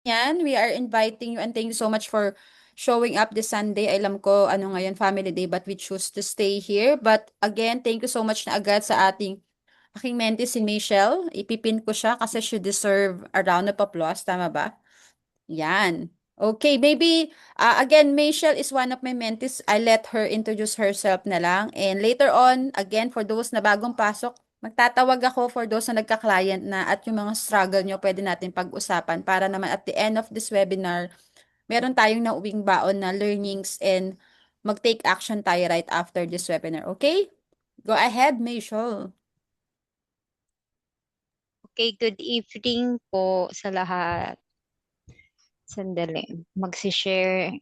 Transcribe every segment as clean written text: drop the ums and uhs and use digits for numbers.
yan, we are inviting you and thank you so much for showing up this Sunday. Alam ko, ano ngayon, family day, but we choose to stay here. But again, thank you so much na agad sa aking mentee si Michelle. Ipipin ko siya kasi she deserve a round of applause. Tama ba? Yan. Okay, maybe, again, Michelle is one of my mentees. I let her introduce herself na lang. And later on, again, for those na bagong pasok, magtatawag ako for those na nagka-client na at yung mga struggle nyo, pwede natin pag-usapan para naman at the end of this webinar, meron tayong nauwing baon na learnings and mag-take action tayo right after this webinar. Okay? Go ahead, Michelle. Okay, good evening po sa lahat. Sandali. Magsishare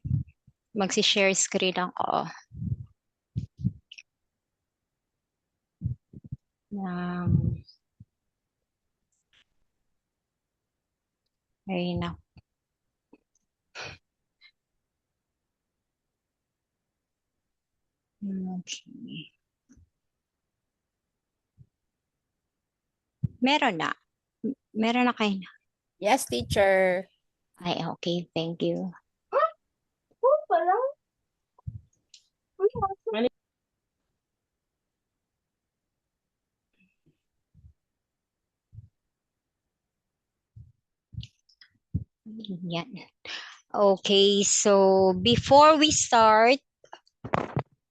screen ako. Um, ayun na. Okay. Meron na. Meron na kayo na. Yes, teacher. Ay, okay. Thank you. Yan. Okay, so before we start,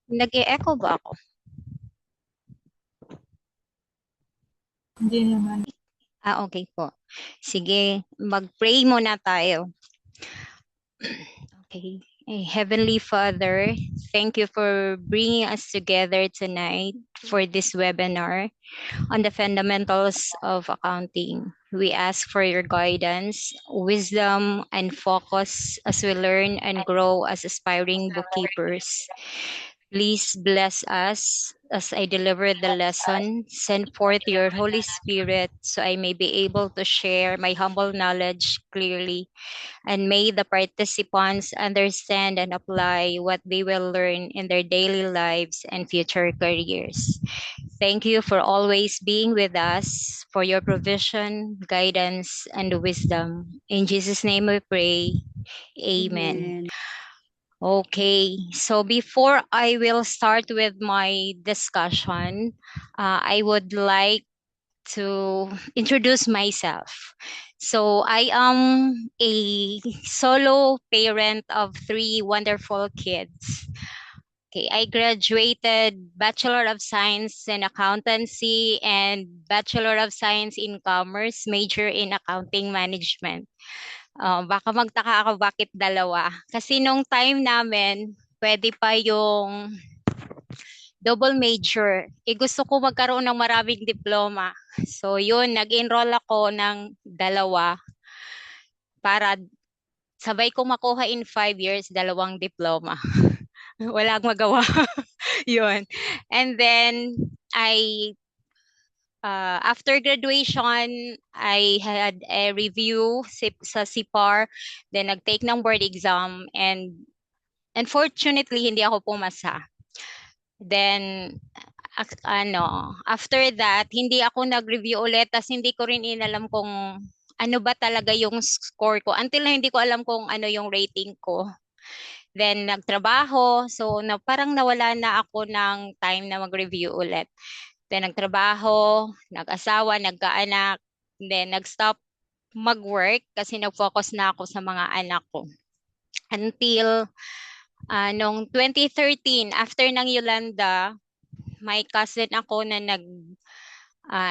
nag-e-echo ba ako? Hindi naman. Okay po. Sige, mag-pray muna tayo. Okay. Heavenly Father, thank you for bringing us together tonight for this webinar on the fundamentals of accounting. We ask for your guidance, wisdom, and focus as we learn and grow as aspiring bookkeepers. Please bless us as I deliver the lesson. Send forth your Holy Spirit so I may be able to share my humble knowledge clearly, and may the participants understand and apply what they will learn in their daily lives and future careers. Thank you for always being with us, for your provision, guidance, and wisdom. In Jesus' name we pray. Amen. Amen. Okay, so before I will start with my discussion, I would like to introduce myself. So I am a solo parent of three wonderful kids. Okay, I graduated Bachelor of Science in Accountancy and Bachelor of Science in Commerce, major in Accounting Management. Baka magtaka ako bakit dalawa. Kasi nung time namin, pwede pa yung double major. Gusto ko magkaroon ng maraming diploma. So yun, nag-enroll ako ng dalawa para sabay ko makuha in 5 years, dalawang diploma. Walang magawa. Yun. And then, after graduation, I had a review sa CPAR, then nag-take ng board exam, and unfortunately, hindi ako pumasa. Then, after that, hindi ako nag-review ulit, tas hindi ko rin inalam kung ano ba talaga yung score ko. Until na hindi ko alam kung ano yung rating ko. Then, nagtrabaho. So, parang nawala na ako ng time na mag-review ulit. Then, nagtrabaho, nag-asawa, nagkaanak. Then, nag-stop mag-work kasi nag-focus na ako sa mga anak ko. Until noong 2013, after ng Yolanda, may cousin ako na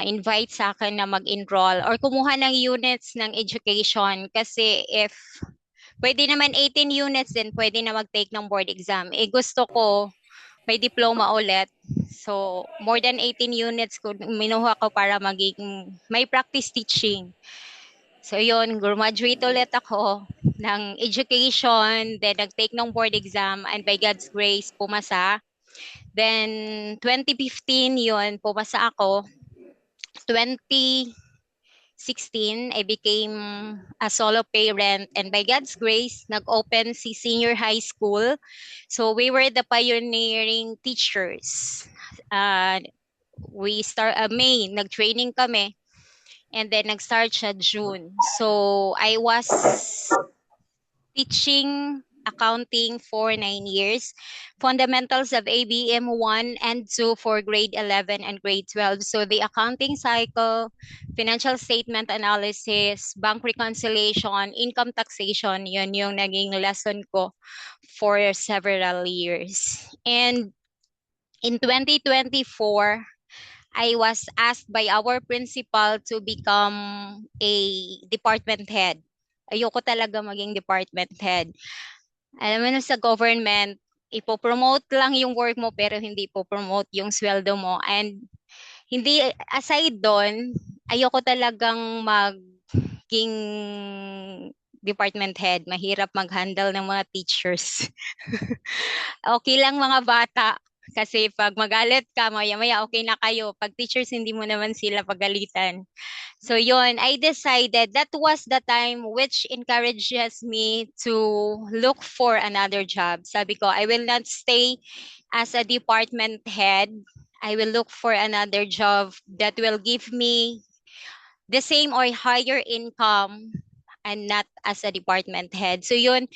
invite sa akin na mag-enroll or kumuha ng units ng education kasi if pwede naman 18 units din, pwede na mag-take ng board exam. Gusto ko may diploma ulit. So, more than 18 units ko minuha ko para maging may practice teaching. So, yun, graduate ulit ako ng education, then nag-take ng board exam, and by God's grace, pumasa. Then, 2015, yun, pumasa ako. 2016, I became a solo parent, and by God's grace, nag-open si senior high school. So, we were the pioneering teachers. We start May, nag-training kami. And then nag-start siya June. So I was teaching accounting for 9 years, fundamentals of ABM 1 and 2 for grade 11 and grade 12. So the accounting cycle, financial statement analysis, bank reconciliation, income taxation, yun yung naging lesson ko for several years. And in 2024, I was asked by our principal to become a department head. Ayoko talaga maging department head. Alam mo na sa government, ipopromote lang yung work mo pero hindi ipopromote yung sweldo mo. And hindi, aside doon, ayoko talagang maging department head. Mahirap mag-handle ng mga teachers. Okay lang mga bata. Kasi pag magalit ka, maya-maya okay na kayo. Pag teachers, hindi mo naman sila pagalitan. So yun, I decided that was the time which encourages me to look for another job. Sabi ko, I will not stay as a department head. I will look for another job that will give me the same or higher income and not as a department head. So yun,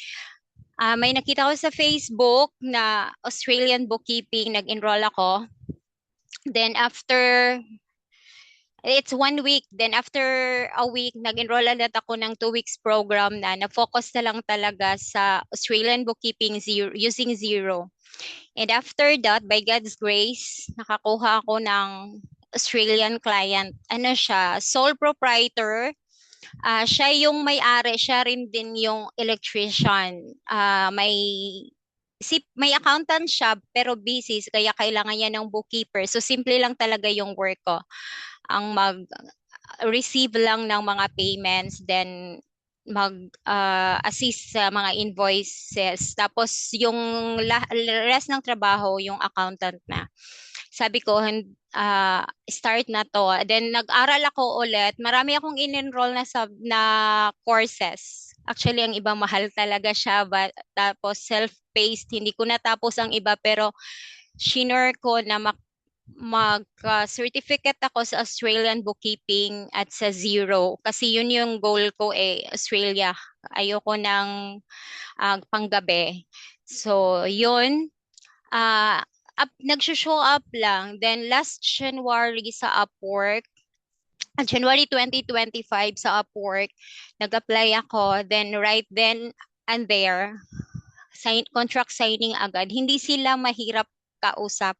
may nakita ko sa Facebook na Australian bookkeeping, nag-enroll ako. Then after, it's 1 week. Then after a week, nag-enroll ulit ako ng 2 weeks program na na-focus na lang talaga sa Australian bookkeeping using Xero. And after that, by God's grace, nakakuha ako ng Australian client. Ano siya, sole proprietor. Siya yung may-ari, siya rin din yung electrician. May accountant siya pero busy kaya kailangan niya ng bookkeeper. So simple lang talaga yung work ko. Ang mag-receive lang ng mga payments, then mag-assist sa mga invoices. Tapos yung rest ng trabaho, yung accountant na. Sabi ko, start na to. Then nag-aral ako ulit. Marami akong in-enroll na courses. Actually, ang iba mahal talaga siya. But, tapos self-paced. Hindi ko natapos ang iba pero shinare ko na mag-certificate ako sa Australian bookkeeping at sa Xero. Kasi yun yung goal ko Australia. Ayoko ng panggabi. So, yun. Nag-show up lang. Then last January sa Upwork, January 2025 sa Upwork, nag-apply ako. Then right then and there, contract signing agad. Hindi sila mahirap kausap.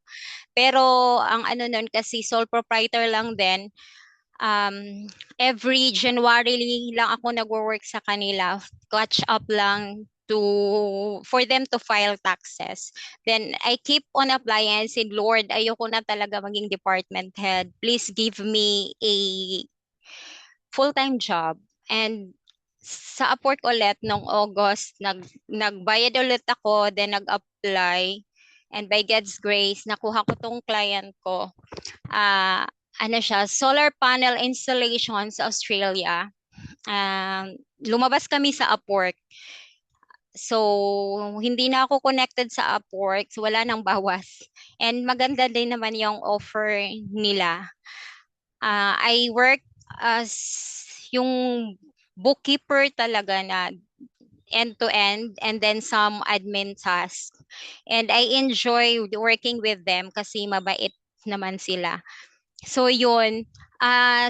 Pero ang ano nun kasi sole proprietor lang din, every January lang ako nagwo-work sa kanila. Catch up lang for them to file taxes. Then I keep on applying and said, Lord, ayoko na talaga maging department head. Please give me a full-time job. And sa Upwork ulit nung August, nagbayad ulit ako, then nag-apply. And by God's grace, nakuha ko tong client ko. Ano siya, solar panel installation sa Australia. Lumabas kami sa Upwork. So, hindi na ako connected sa Upwork. So, wala nang bawas. And maganda din naman yung offer nila. I work as yung bookkeeper talaga na end-to-end and then some admin tasks. And I enjoy working with them kasi mabait naman sila. So yun,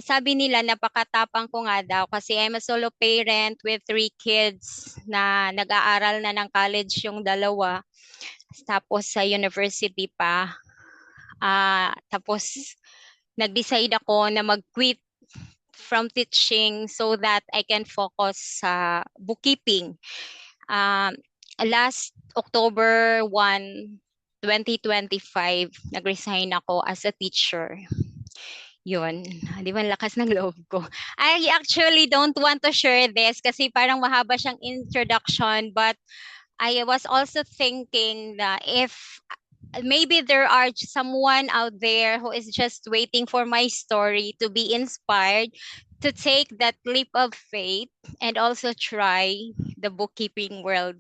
sabi nila napakatapang ko nga daw kasi I'm a solo parent with 3 kids na nag-aaral na ng college yung dalawa. Tapos sa university pa. Tapos nag-decide ako na mag-quit from teaching so that I can focus sa bookkeeping. Last October 1, 2025, nag-resign ako as a teacher. Yun, di ba lakas ng loob ko. I actually don't want to share this kasi parang mahaba siyang introduction, but I was also thinking that if maybe there are someone out there who is just waiting for my story to be inspired to take that leap of faith and also try the bookkeeping world.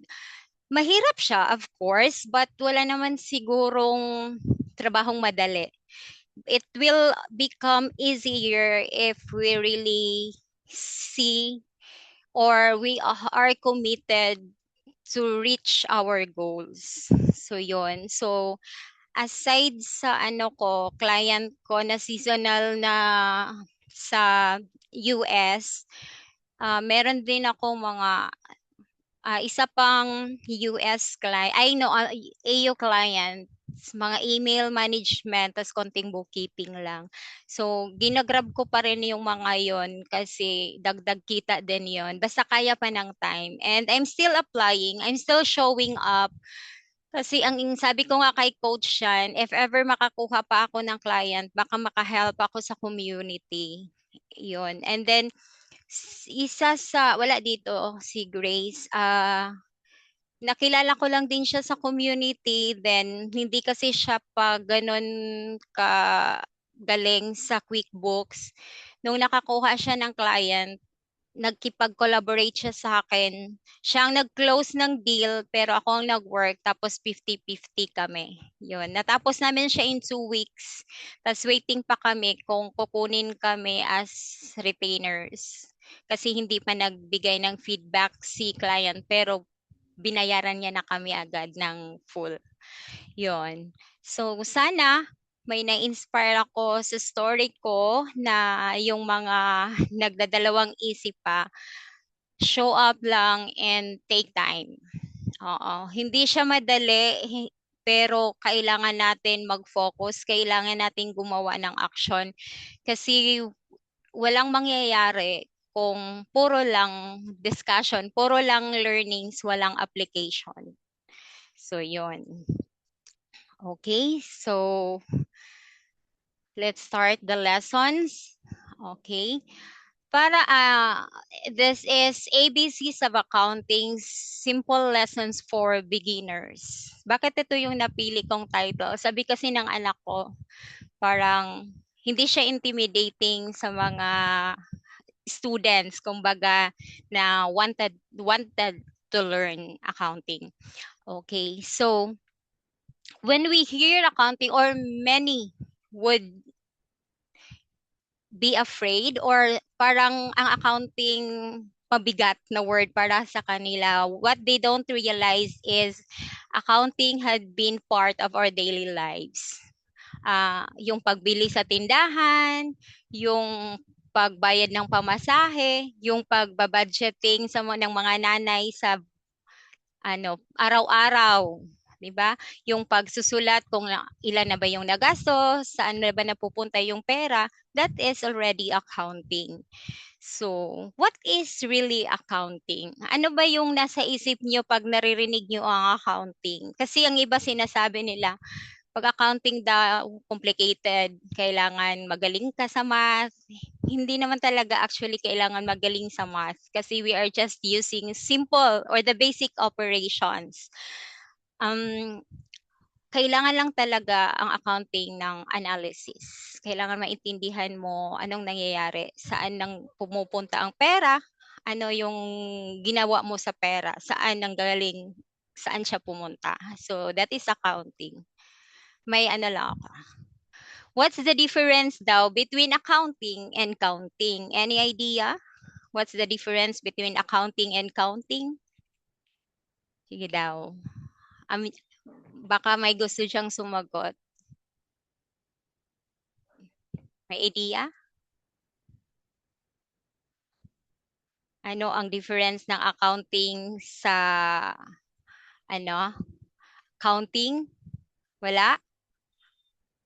Mahirap siya, of course, but wala naman sigurong trabahong madali. it will become easier if we really see or we are committed to reach our goals. So yon. So aside sa client ko na seasonal na sa US, meron din ako mga isa pang US client, AU client, mga email management, tas konting bookkeeping lang. So, ginagrab ko pa rin yung mga yon kasi dagdag kita din yon. Basta kaya pa ng time. And I'm still applying. I'm still showing up. Kasi ang sabi ko nga kay Coach Shan, if ever makakuha pa ako ng client, baka makahelp ako sa community. Yun. And then, wala dito, si Grace, nakilala ko lang din siya sa community, then hindi kasi siya pa ganun ka galing sa QuickBooks. Nung nakakuha siya ng client, nagkipag-collaborate siya sa akin. Siya ang nag-close ng deal, pero ako ang nag-work, tapos 50-50 kami. Yun. Natapos namin siya in 2 weeks. Tapos waiting pa kami kung kukunin kami as retainers. Kasi hindi pa nagbigay ng feedback si client, pero binayaran niya na kami agad ng full. Yun. So, sana may na-inspire ako sa story ko na yung mga nagdadalawang isip pa, show up lang and take time. Oo. Hindi siya madali, pero kailangan natin mag-focus, kailangan natin gumawa ng action kasi walang mangyayari kung puro lang discussion, puro lang learnings, walang application. So, yun. Okay, so let's start the lessons. Okay. This is ABCs of Accounting, Simple Lessons for Beginners. Bakit ito yung napili kong title? Sabi kasi ng anak ko, parang hindi siya intimidating sa mga students, kumbaga, na wanted to learn accounting. Okay, so when we hear accounting, or many would be afraid, or parang ang accounting mabigat na word para sa kanila. What they don't realize is accounting had been part of our daily lives. Yung pagbili sa tindahan, yung pagbayad ng pamasahe, yung pagbabudgeting ng mga nanay sa araw-araw, 'di ba? Yung pagsusulat kung ilan na ba yung nagastos, saan na ba napupunta yung pera, that is already accounting. So, what is really accounting? Ano ba yung nasa isip niyo pag naririnig niyo ang accounting? Kasi ang iba sinasabi nila, pag accounting daw, complicated, kailangan magaling ka sa math. Hindi naman talaga actually kailangan magaling sa math kasi we are just using simple or the basic operations. Kailangan lang talaga ang accounting ng analysis. Kailangan maintindihan mo anong nangyayari, saan nang pumupunta ang pera, ano yung ginawa mo sa pera, saan nang galing, saan siya pumunta. So that is accounting. May lang ako. What's the difference daw between accounting and counting? Any idea? What's the difference between accounting and counting? Sige daw. Baka may gusto siyang sumagot. May idea? Ano ang difference ng accounting sa counting? Wala?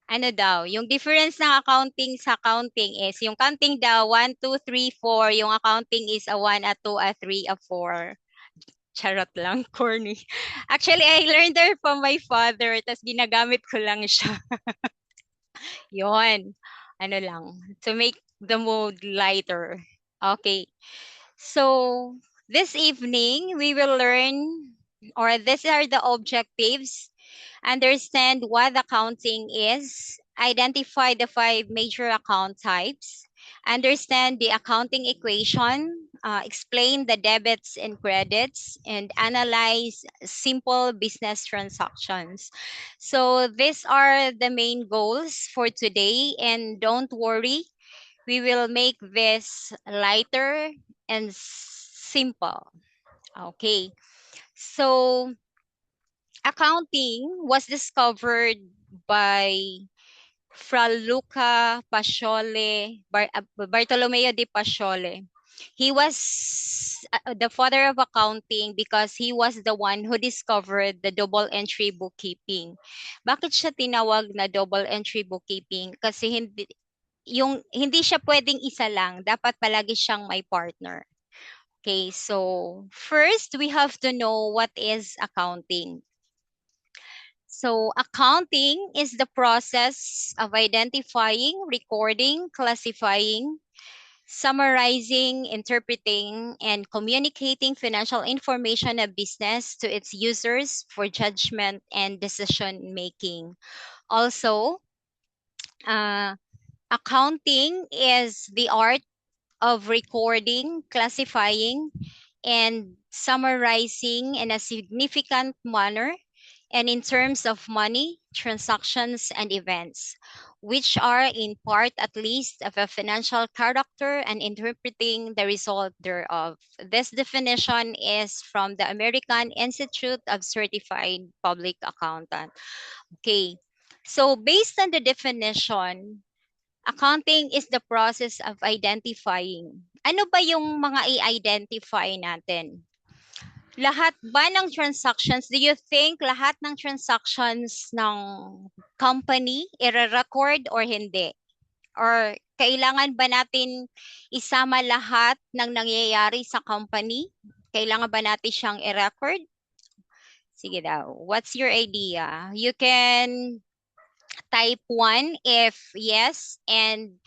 Ano daw? Yung difference ng accounting sa counting is, yung counting daw, 1, 2, 3, 4. Yung accounting is a 1, a 2, a 3, a 4. Charot lang, corny. Actually, I learned there from my father, tas ginagamit ko lang siya. Yon. Lang. To make the mood lighter. Okay. So, this evening, we will learn, or these are the objectives. Understand what accounting is. Identify the 5 major account types. Understand the accounting equation. explain the debits and credits, and analyze simple business transactions. So these are the main goals for today, and don't worry, we will make this lighter and simple. Okay, so accounting was discovered by Fra Luca Pacioli, Bartolomeo di Pacioli. He was the father of accounting because he was the one who discovered the double entry bookkeeping. Bakit siya tinawag na double entry bookkeeping? Kasi hindi siya pwedeng isa lang, dapat palagi siyang may partner. Okay, so first we have to know what is accounting. So accounting is the process of identifying, recording, classifying, summarizing, interpreting, and communicating financial information of business to its users for judgment and decision making. Also, accounting is the art of recording, classifying, and summarizing in a significant manner and in terms of money, transactions, and events, which are in part at least of a financial character and interpreting the result thereof. This definition is from the American Institute of Certified Public Accountant. Okay, so based on the definition, accounting is the process of identifying. Ano ba yung mga i-identify natin? Lahat ba ng transactions, do you think lahat ng transactions ng company i-record or hindi? Or kailangan ba natin isama lahat ng nangyayari sa company? Kailangan ba natin siyang i-record? Sige daw. What's your idea? You can type 1 if yes and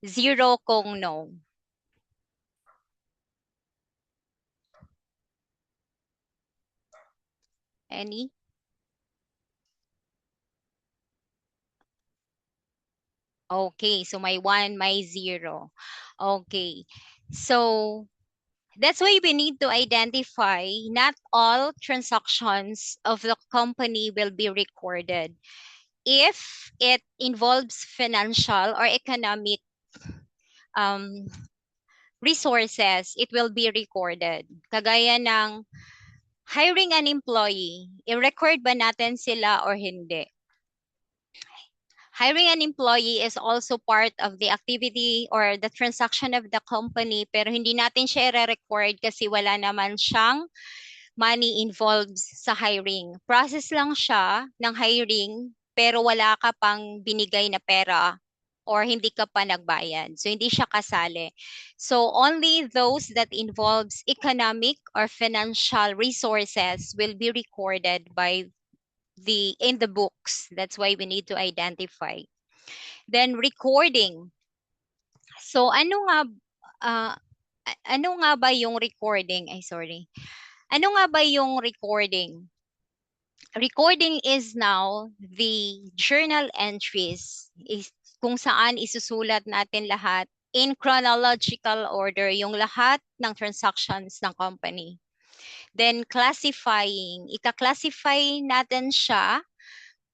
0 kung no. Any? Okay, so may 1, may 0. Okay. So that's why we need to identify not all transactions of the company will be recorded. If it involves financial or economic resources, it will be recorded. Kagaya ng hiring an employee, i-record ba natin sila or hindi? Hiring an employee is also part of the activity or the transaction of the company, pero hindi natin siya i-record kasi wala naman siyang money involved sa hiring. Process lang siya ng hiring, pero wala ka pang binigay na pera or hindi ka pa nagbayad. So hindi siya kasali. So only those that involves economic or financial resources will be recorded by in the books. That's why we need to identify. Then recording. So ano nga ba yung recording? Ay, sorry. Ano nga ba yung recording? Recording is now the journal entries kung saan isusulat natin lahat in chronological order yung lahat ng transactions ng company. Then classifying, ika-classify natin siya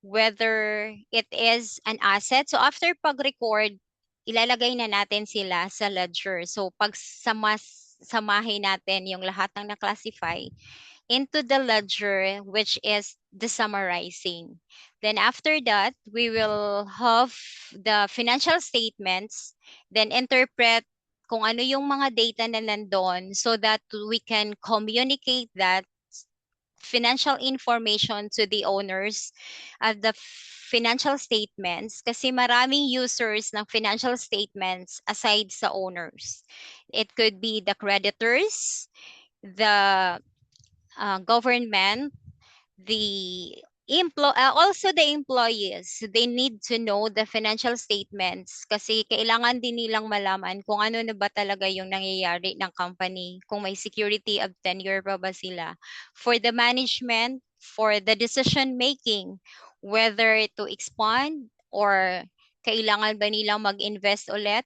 whether it is an asset. So after pag-record, ilalagay na natin sila sa ledger. So pag samahin natin yung lahat ng na-classify into the ledger, which is the summarizing. Then after that, we will have the financial statements, then interpret kung ano yung mga data na nandun so that we can communicate that financial information to the owners of the financial statements kasi maraming users ng financial statements aside sa owners. It could be the creditors, the government, also the employees. They need to know the financial statements kasi kailangan din nilang malaman kung ano na ba talaga yung nangyayari ng company, kung may security of tenure pa ba sila. For the management, for the decision making, whether to expand or kailangan ba nilang mag-invest ulit,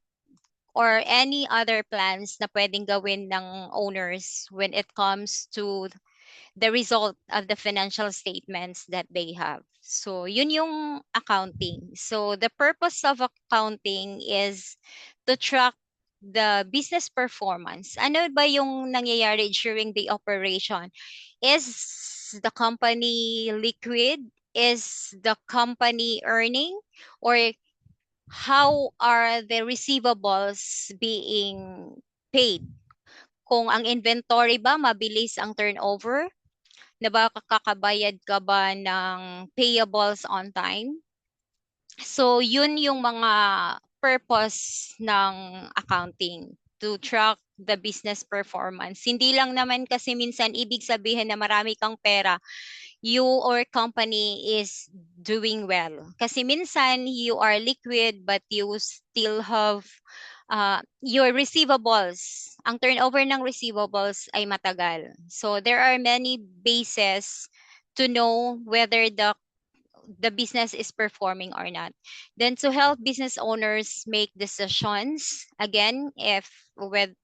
or any other plans na pwedeng gawin ng owners when it comes to the result of the financial statements that they have. So, yun yung accounting. So, the purpose of accounting is to track the business performance. Ano ba yung nangyayari during the operation? Is the company liquid? Is the company earning? Or how are the receivables being paid? Kung ang inventory ba mabilis ang turnover, na ba kakabayad ka ba ng payables on time? So, yun yung mga purpose ng accounting, to track the business performance. Hindi lang naman kasi minsan ibig sabihin na marami kang pera, you or company is doing well. Kasi minsan you are liquid but you still have your receivables. Ang turnover ng receivables ay matagal. So there are many bases to know whether the business is performing or not. Then to help business owners make decisions, again, if with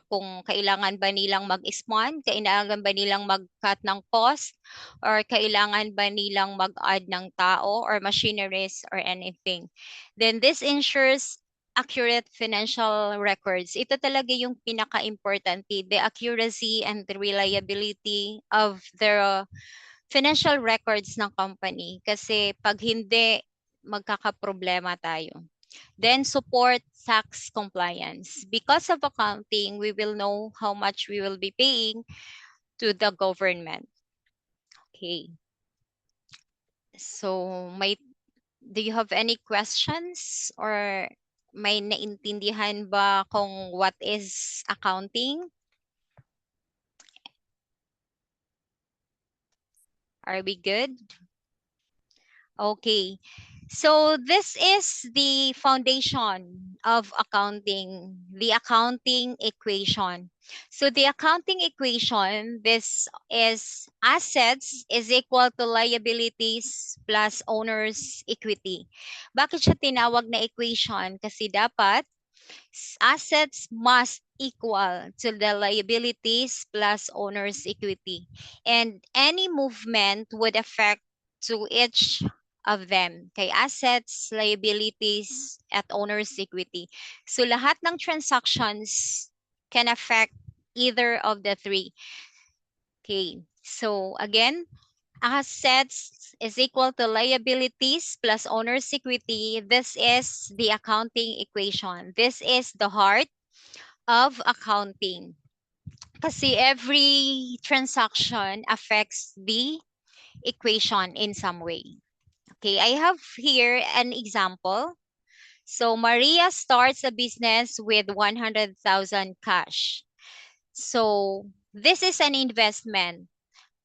kung kailangan ba nilang mag-expand, kailangan ba nilang mag-cut ng cost, or kailangan ba nilang mag-add ng tao or machineries or anything. Then this ensures accurate financial records. Ito talaga yung pinaka-importante, the accuracy and the reliability of the financial records ng company, kasi pag hindi, magkakaproblema tayo. Then support tax compliance. Because of accounting, we will know how much we will be paying to the government. Okay. So do you have any questions, or may naintindihan ba kung what is accounting? Are we good? Okay. So this is the foundation of accounting, the accounting equation. So the accounting equation, this is assets is equal to liabilities plus owner's equity. Bakit siya tinawag na equation? Kasi dapat assets must equal to the liabilities plus owner's equity. And any movement would affect to each of them, kay assets, liabilities, at owner's equity. So lahat ng transactions can affect either of the three. Okay, so again, assets is equal to liabilities plus owner's equity. This is the accounting equation. This is the heart of accounting. Kasi every transaction affects the equation in some way. Okay, I have here an example. So Maria starts a business with 100,000 cash. So this is an investment.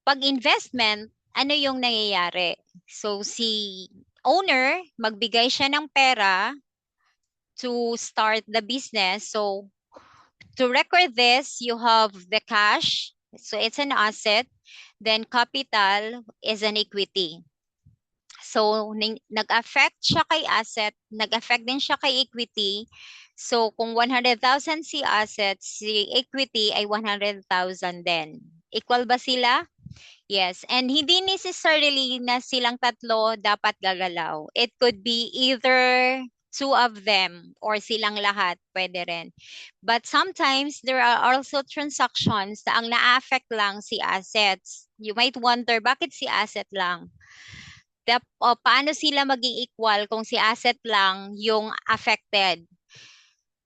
Pag investment, ano yung nangyayari? So si owner, magbigay siya ng pera to start the business. So to record this, you have the cash. So it's an asset. Then capital is an equity. So, nag-affect siya kay asset, nag-affect din siya kay equity. So, kung 100,000 si asset, si equity ay 100,000 din. Equal ba sila? Yes. And hindi necessarily na silang tatlo dapat gagalaw. It could be either two of them or silang lahat, pwede rin. But sometimes there are also transactions na ang na-affect lang si assets. You might wonder, bakit si asset lang? Paano sila maging equal kung si asset lang yung affected?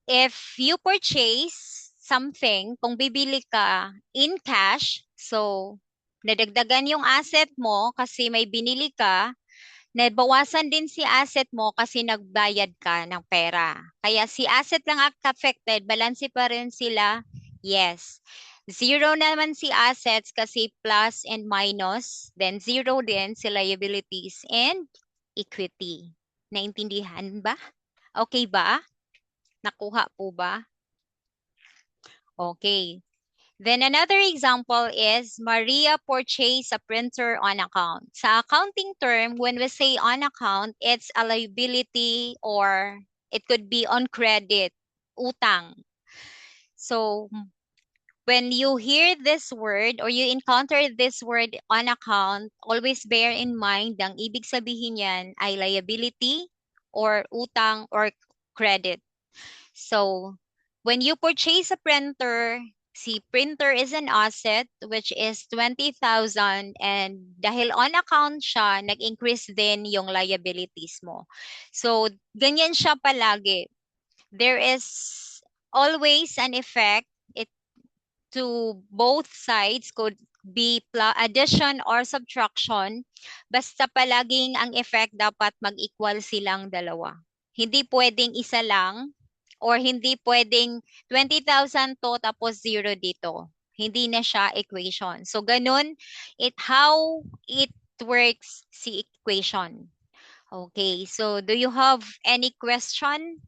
If you purchase something, kung bibili ka in cash, so nadagdagan yung asset mo kasi may binili ka, nabawasan din si asset mo kasi nagbayad ka ng pera. Kaya si asset lang affected, balanse pa rin sila? Yes. Zero naman si assets kasi plus and minus. Then zero din si liabilities and equity. Naintindihan ba? Okay ba? Nakuha po ba? Okay. Then another example is Maria purchased a printer on account. Sa accounting term, when we say on account, it's a liability or it could be on credit utang. So, when you hear this word or you encounter this word on account, always bear in mind ang ibig sabihin yan ay liability or utang or credit. So, when you purchase a printer, si printer is an asset which is 20,000 and dahil on account siya, nag-increase din yung liabilities mo. So, ganyan siya palagi. There is always an effect to both sides, could be addition or subtraction. Basta palaging ang effect dapat mag-equal silang dalawa. Hindi pwedeng isa lang or hindi pwedeng 20,000 to tapos zero dito. Hindi na siya equation. So ganun how it works si equation. Okay, so do you have any question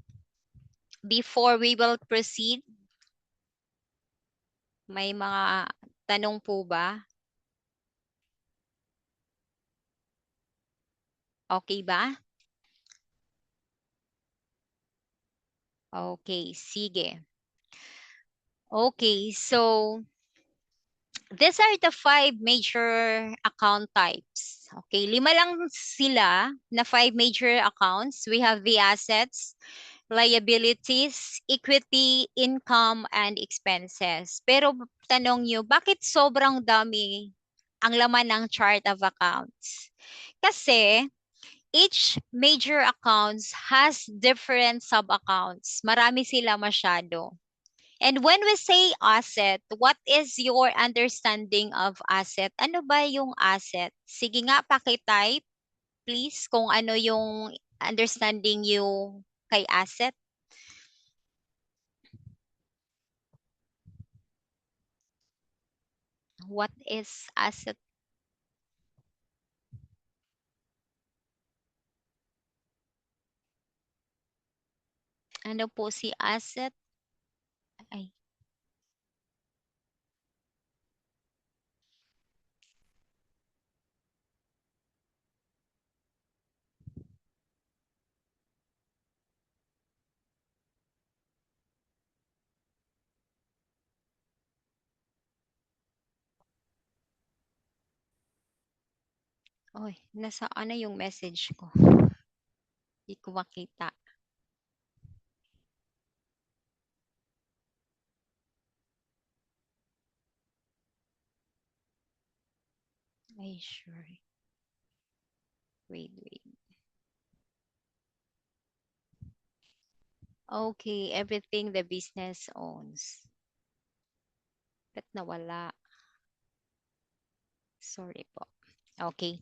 before we will proceed? May mga tanong po ba? Okay ba? Okay, sige. Okay, so these are the 5 major account types. Okay, 5 lang sila na 5 major accounts. We have the assets, liabilities, equity, income, and expenses. Pero tanong nyo, bakit sobrang dami ang laman ng chart of accounts? Kasi each major accounts has different sub-accounts. Marami sila masyado. And when we say asset, what is your understanding of asset? Ano ba yung asset? Sige nga, paki-type please kung ano yung understanding you kay asset. What is asset? Ano po si asset? Ay. Oy, nasaan na yung message ko? Hindi ko makita. Ay, sure. Wait. Okay, everything the business owns. Ba't nawala? Sorry po. Okay.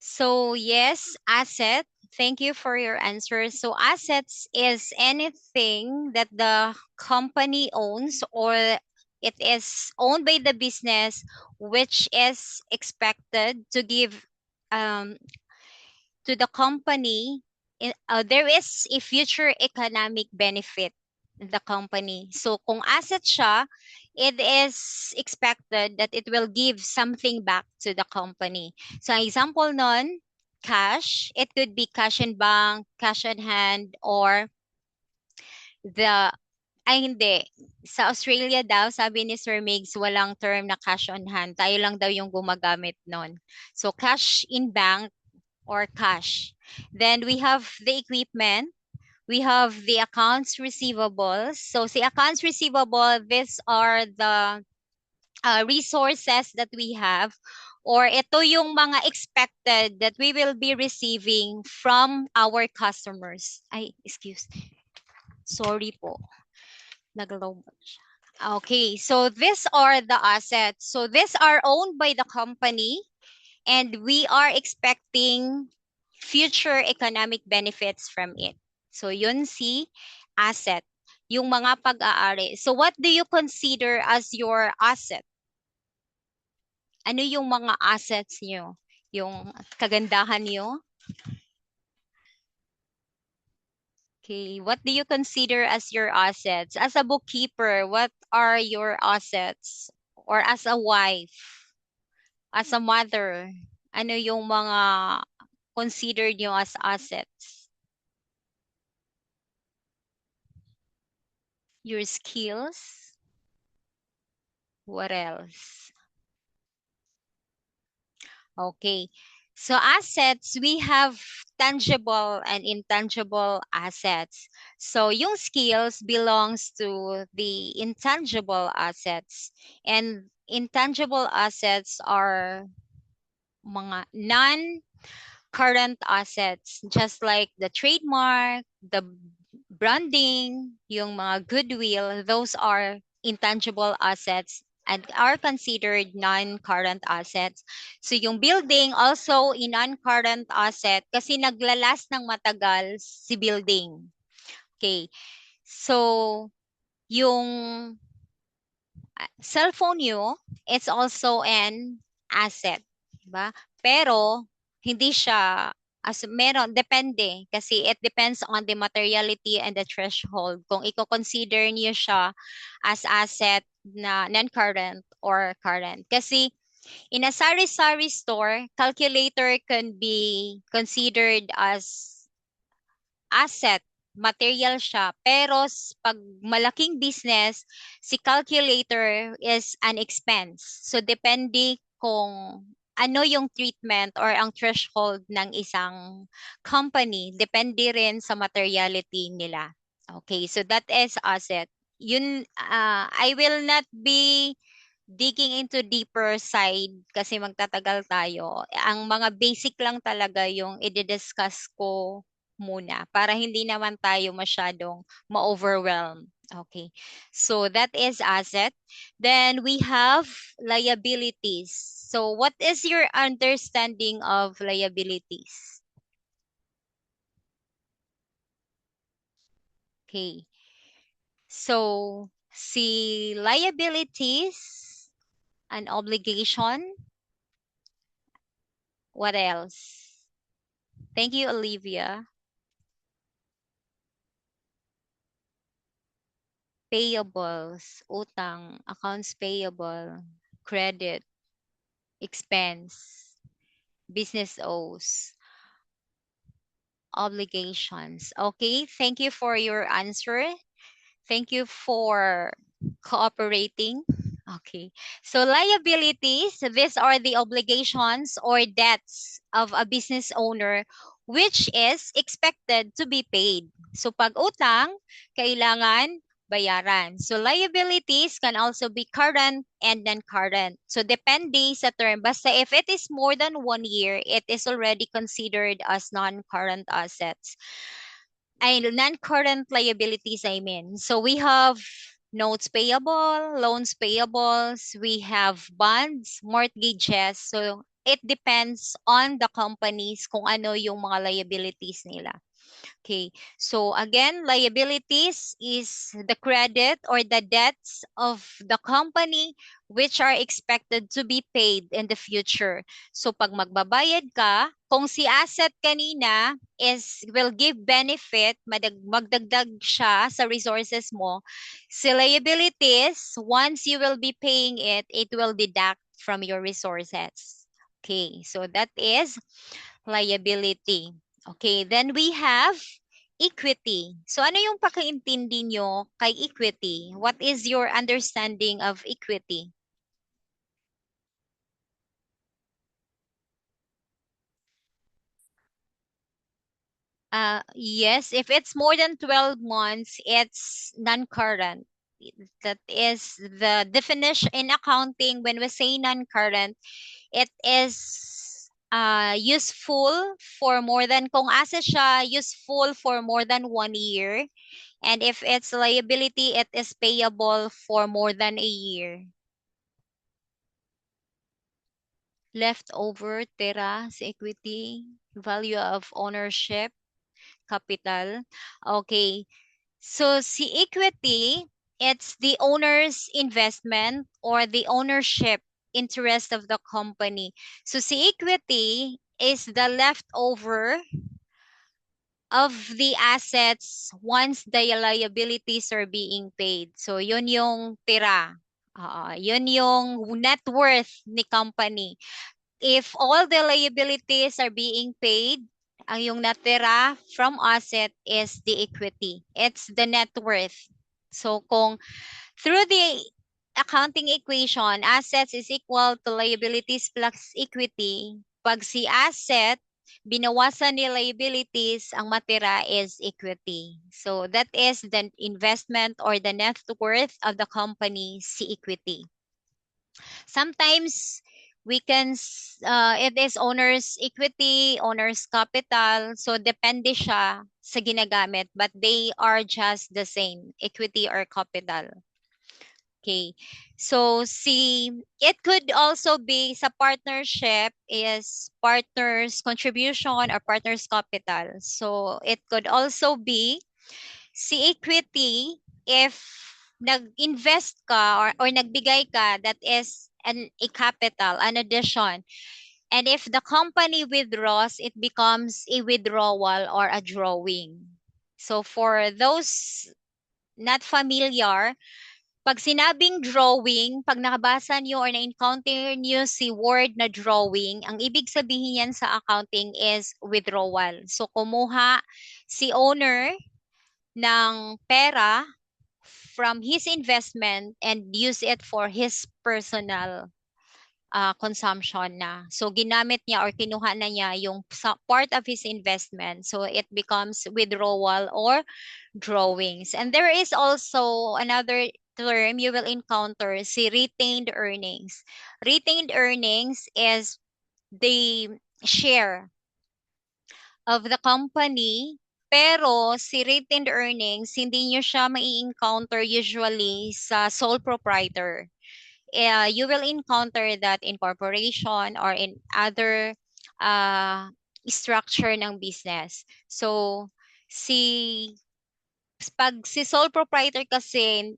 So yes, asset. Thank you for your answer. So assets is anything that the company owns or it is owned by the business which is expected to give um, to the company. There is a future economic benefit in the company. So kung asset siya, it is expected that it will give something back to the company. So example nun, cash. It could be cash in bank, cash on hand, or the hindi. Sa Australia daw, sabi ni Sir Migs, walang term na cash on hand. Tayo lang daw yung gumagamit nun. So cash in bank or cash. Then we have the equipment. We have the accounts receivables. So the accounts receivable, these are the resources that we have or ito yung mga expected that we will be receiving from our customers. Ay, excuse. Sorry po. Nag-lowbat siya. Okay, so these are the assets. So these are owned by the company and we are expecting future economic benefits from it. So yun si asset, yung mga pag-aari. So what do you consider as your asset? Ano yung mga assets nyo? Yung kagandahan nyo? Okay, what do you consider as your assets? As a bookkeeper, what are your assets? Or as a wife, as a mother, ano yung mga considered nyo as assets? your skills. What else? Okay. So assets, we have tangible and intangible assets. So yung skills belongs to the intangible assets. And intangible assets are mga non-current assets, just like the trademark, the branding, yung mga goodwill, those are intangible assets and are considered non-current assets. So yung building also in non-current asset kasi naglalast ng matagal si building. Okay. So yung cellphone nyo, it's also an asset. Diba? Pero, hindi siya, as meron, depende. Kasi it depends on the materiality and the threshold. Kung i-consider niyo siya as asset na non-current or current. Kasi, in a sari-sari store, calculator can be considered as asset, material siya. Pero pag malaking business, si calculator is an expense. So depende kung ano yung treatment or ang threshold ng isang company. Depende rin sa materiality nila. Okay, so that is asset. Yun, I will not be digging into deeper side kasi magtatagal tayo. Ang mga basic lang talaga yung i-discuss ko muna para hindi naman tayo masyadong ma-overwhelm. Okay. So that is asset. Then we have liabilities. So what is your understanding of liabilities? Okay. So si liabilities, an obligation. What else? Thank you, Olivia. Payables, utang, accounts payable, credit, expense, business owes, obligations. Okay, thank you for your answer. Thank you for cooperating. Okay, so liabilities, these are the obligations or debts of a business owner which is expected to be paid. So pag utang, kailangan bayaran. So liabilities can also be current and non-current. So depende sa term. Basta if it is more than 1 year, it is already considered as non-current assets. Ay, non-current liabilities, I mean. So we have notes payable, loans payables, we have bonds, mortgages. So it depends on the companies kung ano yung mga liabilities nila. Okay, so again, liabilities is the credit or the debts of the company which are expected to be paid in the future. So pag magbabayad ka, kung si asset kanina will give benefit, magdagdag siya sa resources mo, si liabilities, once you will be paying it, it will deduct from your resources. Okay, so that is liability. Okay, then we have equity. So ano yung pakaintindi nyo kay equity? What is your understanding of equity? Yes, if it's more than 12 months, it's non-current. That is the definition in accounting. When we say non-current, it is useful for more than, kung asset siya, useful for more than 1 year. And if it's liability, it is payable for more than a year. Leftover, tira, sa equity, value of ownership, capital. Okay. So si equity, it's the owner's investment or the ownership interest of the company. So si equity is the leftover of the assets once the liabilities are being paid. So yun yung tira. Yun yung net worth ni company. If all the liabilities are being paid, ang yung natira from asset is the equity. It's the net worth. So kung through the accounting equation, assets is equal to liabilities plus equity. Pag si asset, binawasan ni liabilities, ang matira is equity. So that is the investment or the net worth of the company, si equity. Sometimes we can, it is owner's equity, owner's capital. So depende siya sa ginagamit, but they are just the same, equity or capital. Okay. So it could also be sa partnership is partner's contribution or partner's capital. So it could also be si equity if nag-invest ka or nagbigay ka, that is a capital, an addition. And if the company withdraws, it becomes a withdrawal or a drawing. So for those not familiar, pag sinabing drawing, pag nakabasa niyo or na-encounter niyo si word na drawing, ang ibig sabihin yan sa accounting is withdrawal. So kumuha si owner ng pera from his investment and use it for his personal consumption na. So ginamit niya or kinuha na niya yung part of his investment. So it becomes withdrawal or drawings. And there is also another term you will encounter, si retained earnings. Retained earnings is the share of the company, pero si retained earnings, hindi nyo siya mai-encounter usually sa sole proprietor. You will encounter that in corporation or in other uh, structure ng business. So, pag si sole proprietor kasi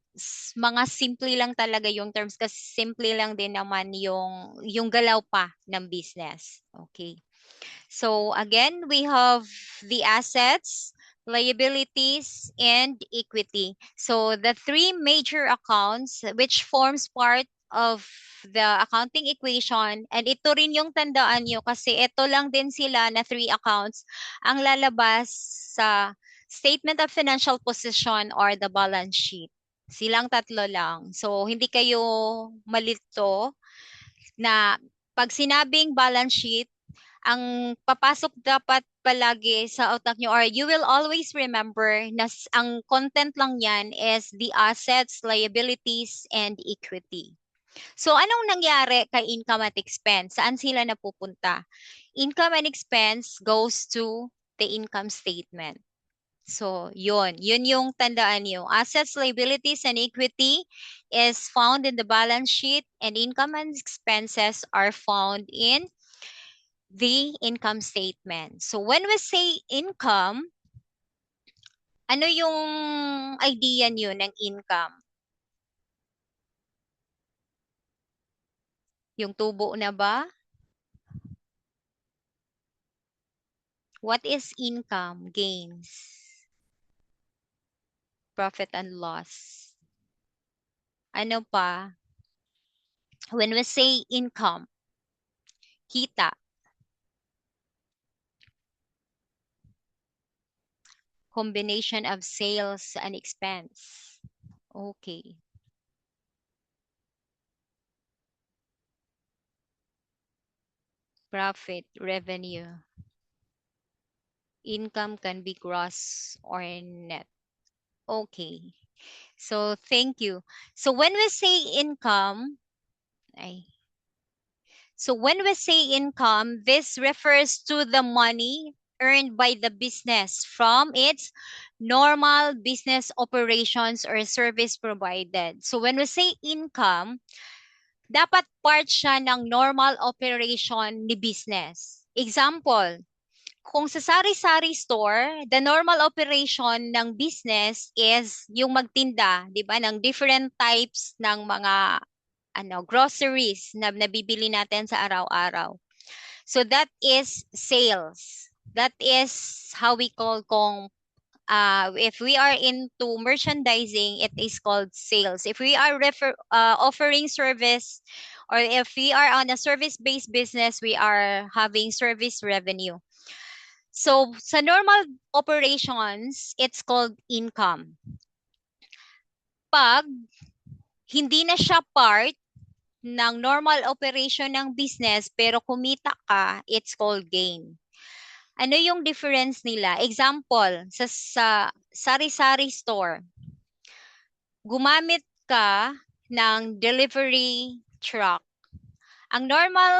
mga simple lang talaga yung terms kasi simple lang din naman yung galaw pa ng business. Okay. So again, we have the assets, liabilities, and equity. So the three major accounts which forms part of the accounting equation, and ito rin yung tandaan nyo kasi ito lang din sila na three accounts ang lalabas sa statement of financial position or the balance sheet. Silang tatlo lang. So hindi kayo malito na pag sinabing balance sheet, ang papasok dapat palagi sa utak nyo or you will always remember na ang content lang yan is the assets, liabilities, and equity. So anong nangyari kay income at expense? Saan sila napupunta? Income and expense goes to the income statement. So yun yung tandaan nyo. Assets, liabilities, and equity is found in the balance sheet and income and expenses are found in the income statement. So when we say income, ano yung idea niyo ng income? Yung tubo na ba? What is income? Gains. Profit and loss. Ano pa? When we say income, kita. Combination of sales and expense. Okay. Profit, revenue. Income can be gross or net. Okay. So thank you. So when we say income, this refers to the money earned by the business from its normal business operations or service provided. So when we say income, dapat part siya ng normal operation ni business. Example, kung sa sari-sari store, the normal operation ng business is yung magtinda, 'di ba, ng different types ng mga groceries na nabibili natin sa araw-araw. So that is sales. That is how we call kung if we are into merchandising, it is called sales. If we are offering service or if we are on a service-based business, we are having service revenue. So sa normal operations, it's called income. kapag hindi na siya part ng normal operation ng business pero kumita ka, it's called gain. Ano yung difference nila? Example, sa sari-sari store, gumamit ka ng delivery truck. Ang normal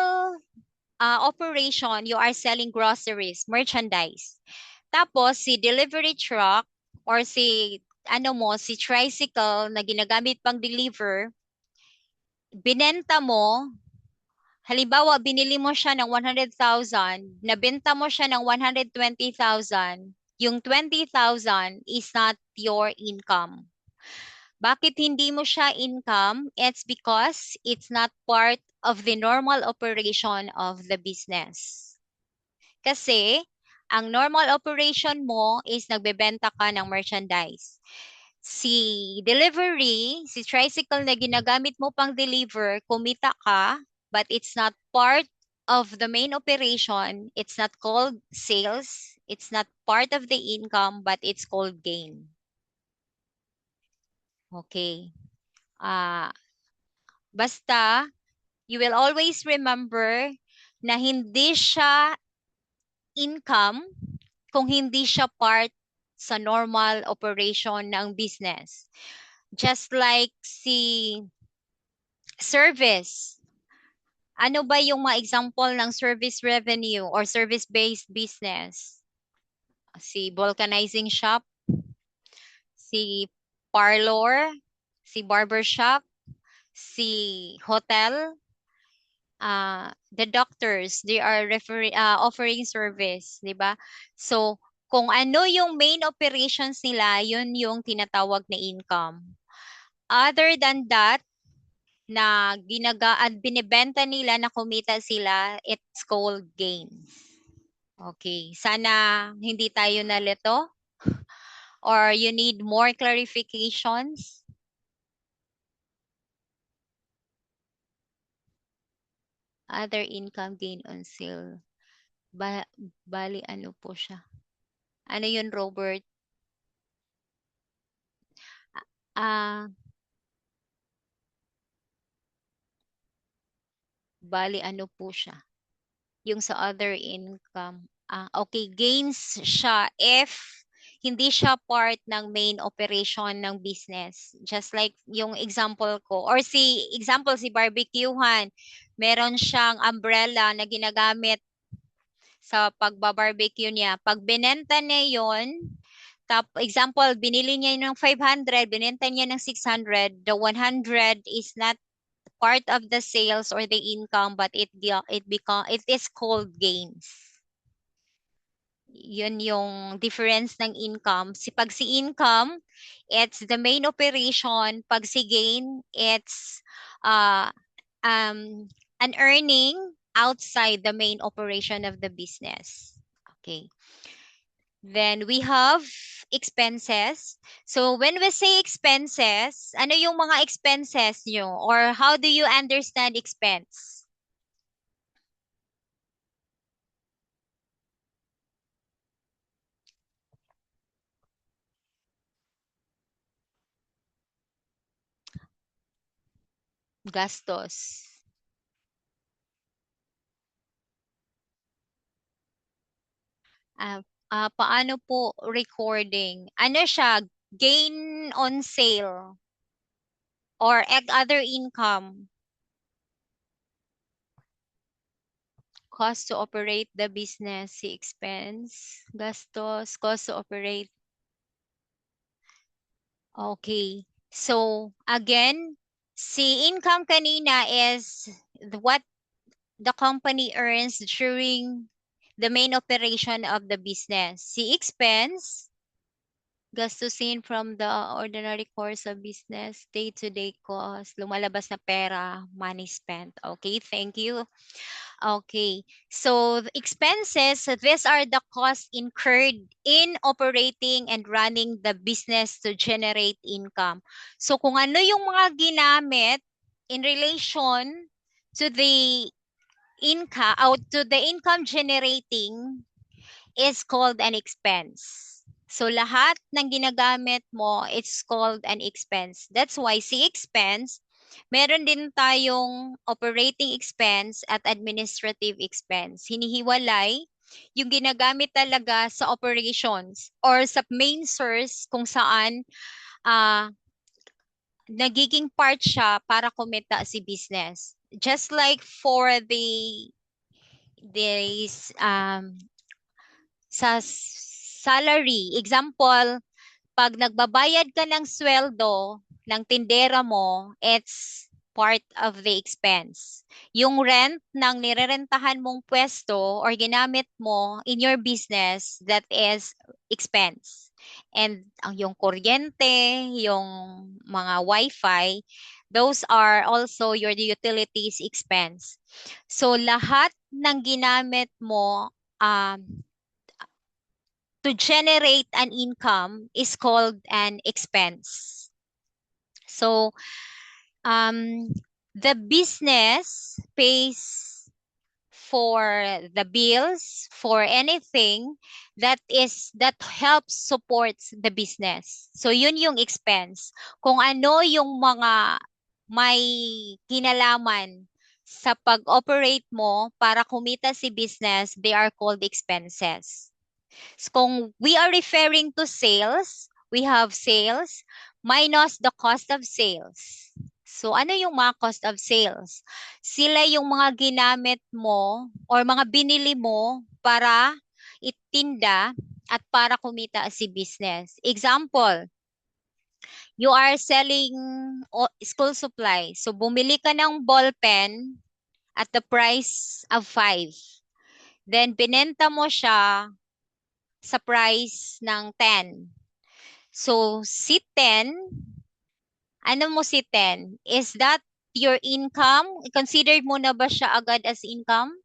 operation, you are selling groceries, merchandise. Tapos, si delivery truck or si tricycle na ginagamit pang deliver, binenta mo, halimbawa, binili mo siya ng 100,000, nabenta mo siya ng 120,000, yung 20,000 is not your income. Bakit hindi mo siya income? It's because it's not part of the normal operation of the business. Kasi, ang normal operation mo is nagbebenta ka ng merchandise. Si delivery, si tricycle na ginagamit mo pang deliver, kumita ka, but it's not part of the main operation. It's not called sales. It's not part of the income, but it's called gain. Okay. Basta, you will always remember na hindi siya income kung hindi siya part sa normal operation ng business. Just like si service. Ano ba yung mga example ng service revenue or service-based business? Si vulcanizing shop, si parlor, si barbershop, si hotel, the doctors, they are offering service, di ba? So, kung ano yung main operations nila, yun yung tinatawag na income. Other than that, na binibenta nila na kumita sila, it's called gains. Okay, sana hindi tayo nalito or you need more clarifications. Other income gain on sale. Bali ano po siya? Ano yun, Robert? Bali ano po siya? Yung sa other income. Okay, gains siya if hindi siya part ng main operation ng business. Just like yung example ko. Or si barbecuehan. Meron siyang umbrella na ginagamit sa pagbabarbecue niya. Pag binenta niya yun, example, binili niya ng 500, binenta niya ng 600, the 100 is not part of the sales or the income, but it is called gains. Yun yung difference ng income. Pag si income, it's the main operation. Pag si gain, it's an earning outside the main operation of the business. Okay. Then we have expenses. So when we say expenses, ano yung mga expenses nyo? Or how do you understand expense? Gastos. Paano po recording? Ano siya? Gain on sale or other income? Cost to operate the business, si expense, gastos, cost to operate. Okay. So, again, si income kanina is what the company earns during the main operation of the business. Si expense, gastusin from the ordinary course of business, day-to-day cost, lumalabas na pera, money spent. Okay, thank you. Okay, so the expenses, these are the costs incurred in operating and running the business to generate income. So kung ano yung mga ginamit in relation to the income, to the income generating is called an expense. So lahat ng ginagamit mo, it's called an expense. That's why si expense, meron din tayong operating expense at administrative expense. Hinihiwalay yung ginagamit talaga sa operations or sa main source kung saan ah nagiging part siya para kumita si business. Just like for the sa salary, example, pag nagbabayad ka ng sweldo ng tindera mo, it's part of the expense. Yung rent ng nirerentahan mong pwesto or ginamit mo in your business, that is expense. And ang yung kuryente, yung mga wifi, those are also your utilities expense. So lahat ng ginamit mo to generate an income is called an expense. So, the business pays for the bills, for anything that helps supports the business. So, yun yung expense. Kung ano yung mga may kinalaman sa pag-operate mo para kumita si business, they are called expenses. So kung we are referring to sales, we have sales minus the cost of sales. So ano yung mga cost of sales? Sila yung mga ginamit mo or mga binili mo para itinda at para kumita si business. Example, you are selling school supplies. So bumili ka ng ball pen at the price of 5. Then binenta mo siya sa price ng 10. So, si 10, ano mo si 10? Is that your income? Considered mo na ba siya agad as income?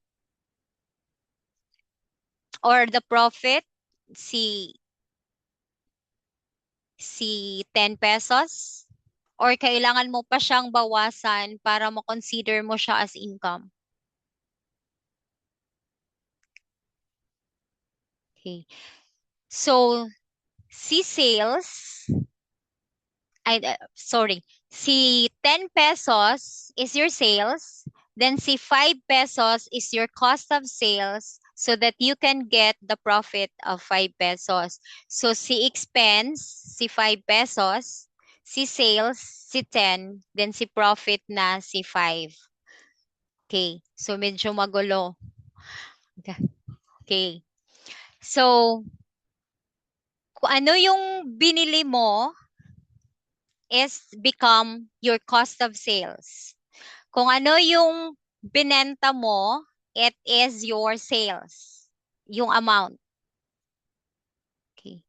Or the profit? Si 10 pesos? Or kailangan mo pa siyang bawasan para mo-consider mo siya as income? Okay. So, si sales, sorry, si 10 pesos is your sales, then si 5 pesos is your cost of sales so that you can get the profit of 5 pesos. So si expense, si 5 pesos, si sales, si 10, then si profit na si 5. Okay, so medyo magulo. Okay. So, kung ano yung binili mo is become your cost of sales. Kung ano yung binenta mo, it is your sales. Yung amount. Okay.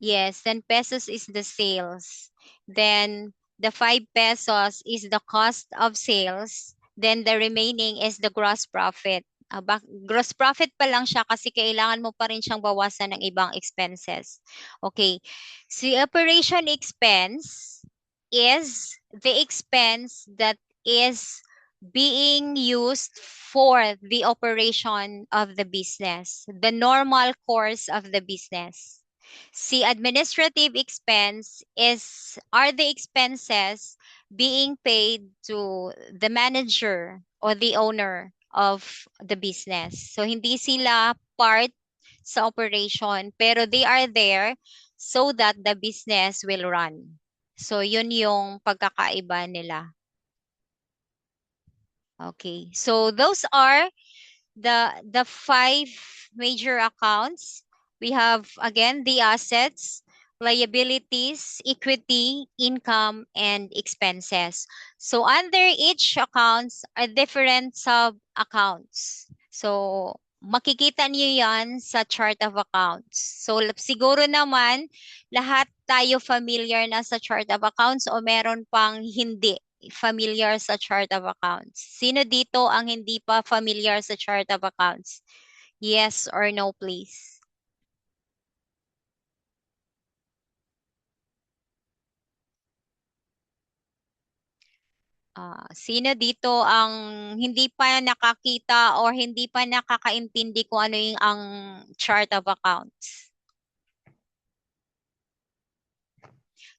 Yes, 10 pesos is the sales. Then the 5 pesos is the cost of sales. Then the remaining is the gross profit. Gross profit pa lang siya kasi kailangan mo pa rin siyang bawasan ng ibang expenses. Okay. So operation expense is the expense that is being used for the operation of the business, the normal course of the business. Si administrative expense are the expenses being paid to the manager or the owner of the business. So hindi sila part sa operation, pero they are there so that the business will run. So yun yung pagkakaiba nila. Okay. So those are the 5 major accounts. We have again the assets, liabilities, equity, income, and expenses. So under each accounts are different sub accounts. So makikita niyo yan sa chart of accounts. So siguro naman lahat tayo familiar na sa chart of accounts o meron pang hindi familiar sa chart of accounts? Sino dito ang hindi pa familiar sa chart of accounts? Yes or no, please. Sino dito ang hindi pa nakakita or hindi pa nakakaintindi kung ano yung ang chart of accounts?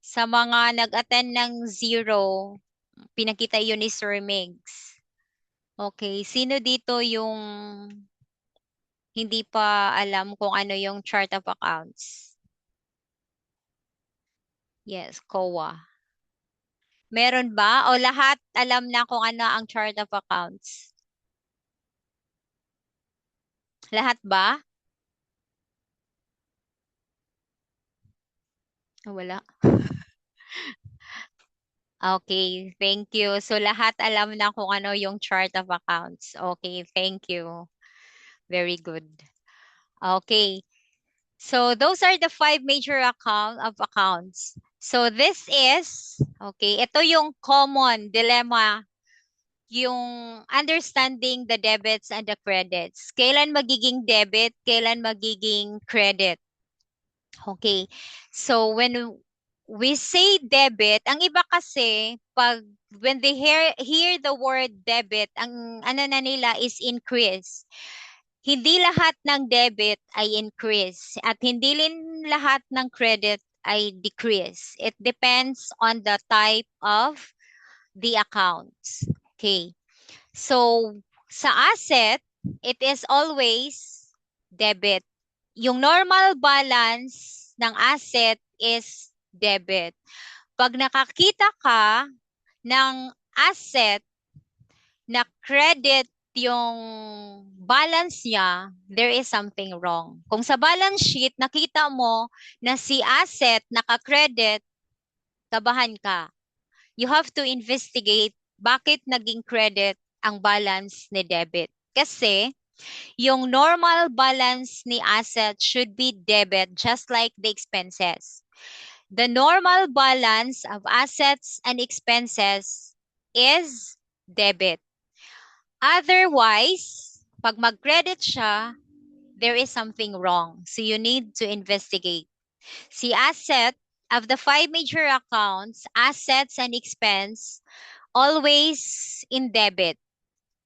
Sa mga nag-attend ng 0, pinakita yun ni Sir Migs. Okay, sino dito yung hindi pa alam kung ano yung chart of accounts? Yes, COA. Meron ba? O lahat alam na kung ano ang chart of accounts? Lahat ba? Wala. Okay, thank you. So lahat alam na kung ano yung chart of accounts. Okay, thank you. Very good. Okay. So those are the 5 major accounts. So this is, okay, ito yung common dilemma, yung understanding the debits and the credits. Kailan magiging debit, kailan magiging credit. Okay. So when we say debit, ang iba kasi pag when they hear the word debit, ang ano na nila is increase. Hindi lahat ng debit ay increase at hindi rin lahat ng credit ay decrease. It depends on the type of the accounts. Okay. So sa asset, it is always debit. Yung normal balance ng asset is debit. Pag nakakita ka ng asset na credit yung balance niya, there is something wrong. Kung sa balance sheet, nakita mo na si asset naka-credit, kabahan ka. You have to investigate bakit naging credit ang balance ni debit. Kasi yung normal balance ni asset should be debit just like the expenses. The normal balance of assets and expenses is debit. Otherwise, pag mag-credit siya, there is something wrong. So you need to investigate. Si asset, of the 5 major accounts, assets and expense, always in debit.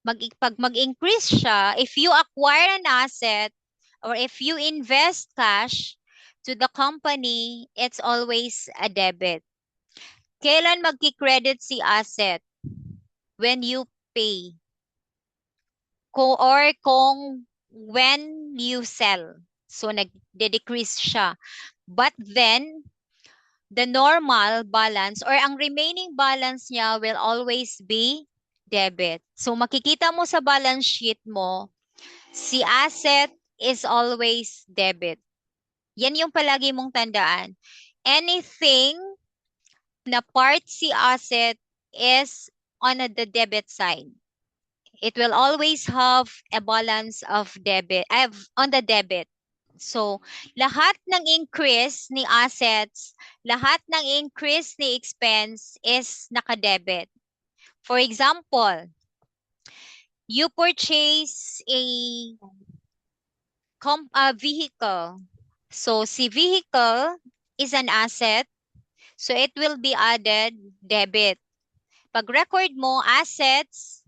Pag mag-increase siya, if you acquire an asset or if you invest cash to the company, it's always a debit. Kailan magki-credit si asset? When you pay. Kung when you sell. So nag-decrease siya. But then, the normal balance or ang remaining balance niya will always be debit. So makikita mo sa balance sheet mo, si asset is always debit. Yan yung palagi mong tandaan. Anything na part si asset is on the debit side. It will always have a balance of debit, on the debit. So, lahat ng increase ni assets, lahat ng increase ni expense is naka-debit. For example, you purchase a vehicle. So, si vehicle is an asset. So, it will be added debit. Pag record mo, assets,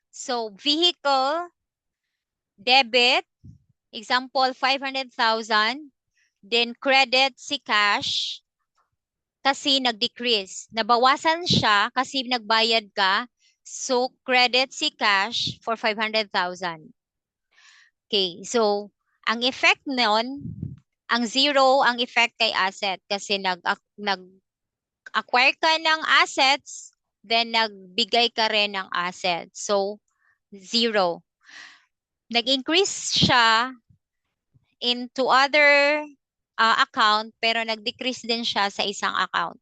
so vehicle, debit, example, 500,000, then credit si cash kasi nag-decrease. Nabawasan siya kasi nagbayad ka, so credit si cash for 500,000. Okay, so ang effect nun, ang zero, ang effect kay asset kasi nag-acquire ka ng assets, then nagbigay ka rin ng assets. So, zero. Nag-increase siya into other account, pero nag-decrease din siya sa isang account.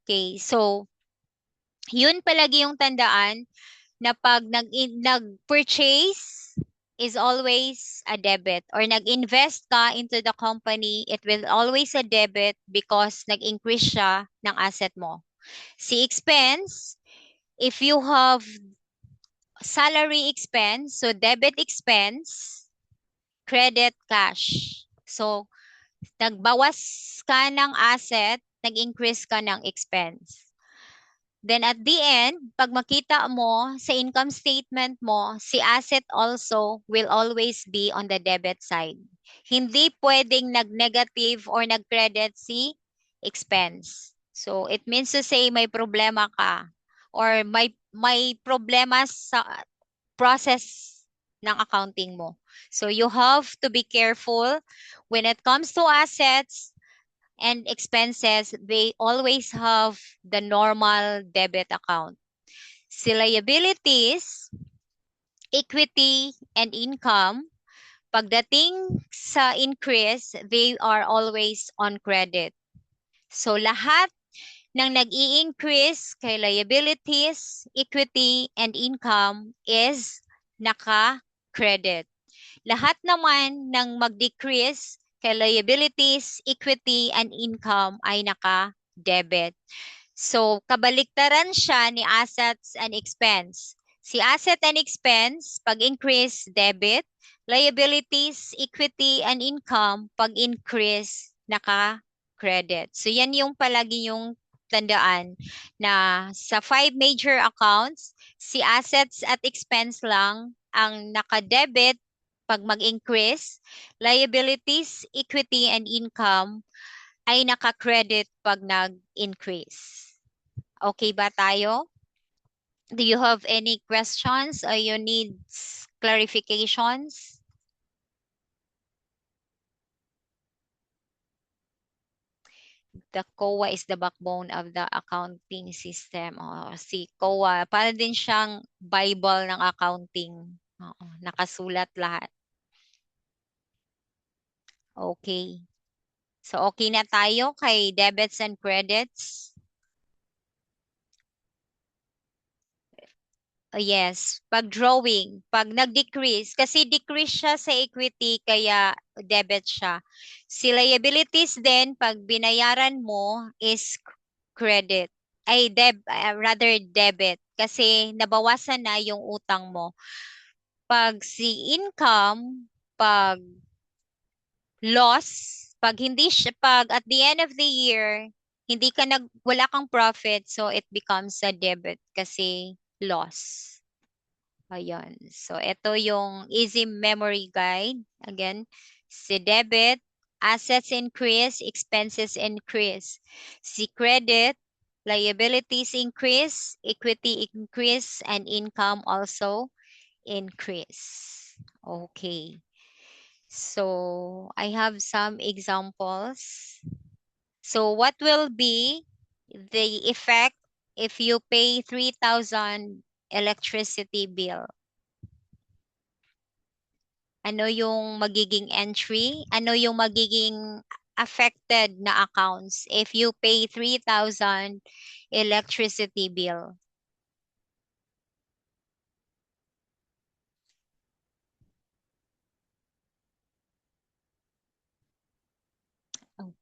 Okay, so, yun palagi yung tandaan na pag nag-purchase is always a debit or nag-invest ka into the company, it will always a debit because nag-increase siya ng asset mo. Si expense, if you have salary expense, so debit expense, credit cash. So, nagbawas ka ng asset, nag-increase ka ng expense. Then at the end, pag makita mo sa income statement mo, si asset also will always be on the debit side. Hindi pwedeng nag-negative or nag-credit si expense. So it means to say may problema ka or may problema sa process ng accounting mo. So you have to be careful when it comes to assets and expenses, they always have the normal debit account. Si liabilities, equity, and income, pagdating sa increase, they are always on credit. So lahat ng nag-i-increase kay liabilities, equity, and income is naka-credit. Lahat naman ng mag-decrease kay liabilities, equity, and income ay naka-debit. So, kabaliktaran siya ni assets and expense. Si asset and expense, pag increase, debit. Liabilities, equity, and income, pag increase, naka-credit. So, yan yung palagi yung tandaan na sa 5 major accounts, si assets at expense lang ang naka-debit pag mag-increase. Liabilities, equity, and income ay naka-credit pag nag-increase. Okay ba tayo? Do you have any questions or you need clarifications? The COA is the backbone of the accounting system. Si COA, para din siyang Bible ng accounting. Nakasulat lahat. Okay. So, okay na tayo kay debits and credits. Yes, pag drawing, pag nag-decrease, kasi decrease siya sa equity, kaya debit siya. Si liabilities din, pag binayaran mo is credit. Ay, rather debit, kasi nabawasan na yung utang mo. Pag si income, pag loss, pag hindi siya, pag at the end of the year, hindi ka wala kang profit, so it becomes a debit kasi loss. Ayan. So, ito yung easy memory guide. Again, si debit, assets increase, expenses increase. Si credit, liabilities increase, equity increase, and income also increase. Okay. So, I have some examples. So, what will be the effect if you pay 3,000 electricity bill? Ano yung magiging entry? Ano yung magiging affected na accounts if you pay 3,000 electricity bill? Oh.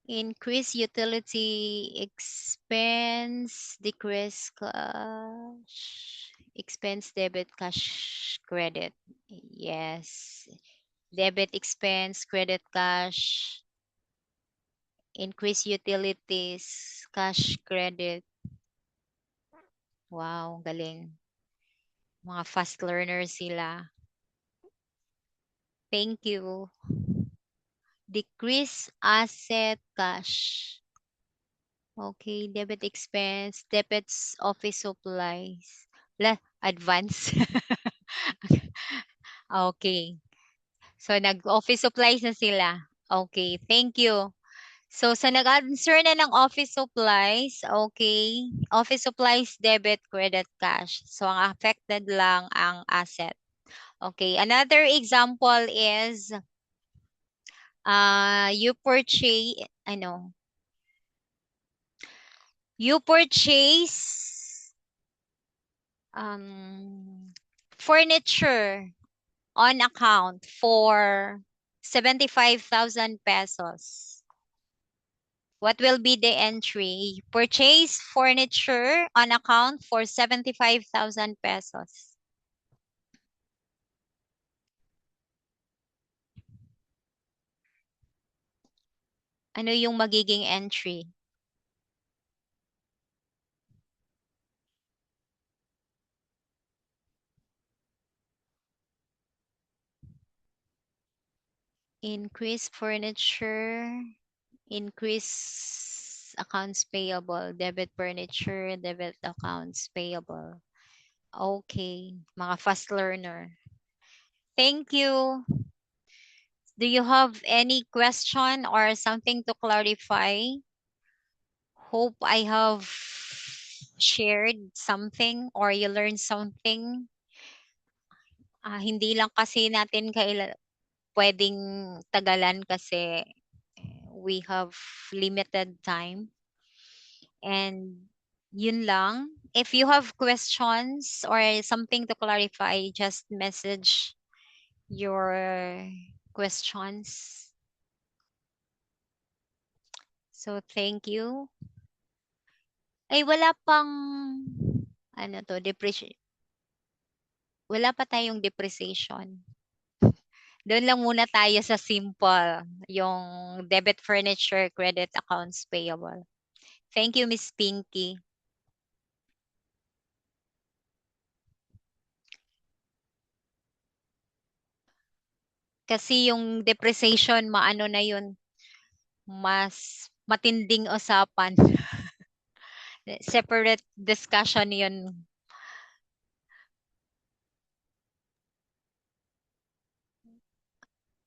Increase utility expense, decrease cash, expense debit, cash credit. Yes. Debit expense, credit cash, increase utilities, cash credit. Wow, galing. Mga fast learners sila. Thank you. Decrease asset cash. Okay, debit expense, debits office supplies. Advance. Okay. So, nag-office supplies na sila. Okay, thank you. So, sa nag-answer na ng office supplies, okay, office supplies, debit, credit, cash. So, ang affected lang ang asset. Okay, another example is you purchase furniture on account for 75,000 pesos. What will be the entry? Purchase furniture on account for 75,000 pesos. Ano yung magiging entry? Increase furniture, increase accounts payable, debit furniture, debit accounts payable. Okay, mga fast learner. Thank you. Do you have any question or something to clarify? Hope I have shared something or you learned something. Hindi lang kasi natin pwedeng tagalan kasi we have limited time. And yun lang. If you have questions or something to clarify, just message your questions. So thank you. Ay, wala pang ano to, wala pa tayong depreciation. Doon lang muna tayo sa simple, yung debit furniture, credit accounts payable. Thank you, Miss Pinky. Kasi yung depreciation, maano na yun, mas matinding usapan. Separate discussion yun.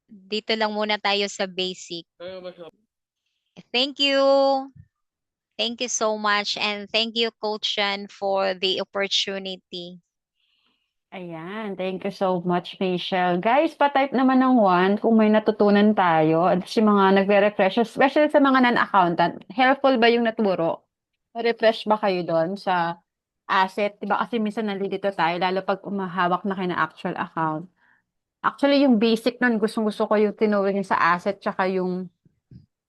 Dito lang muna tayo sa basic. Thank you. Thank you so much. And thank you, Coach Chen, for the opportunity. Ayan, thank you so much, Michelle. Guys, pa-type naman ng 1 kung may natutunan tayo. At si mga nagre-refresh, especially sa mga non-accountant, helpful ba yung naturo? Refresh ba kayo doon sa asset? Diba kasi minsan nalilito tayo, lalo pag umahawak na kayo ng actual account. Actually, yung basic nun, gustong-gusto ko yung tinuring yung sa asset, tsaka yung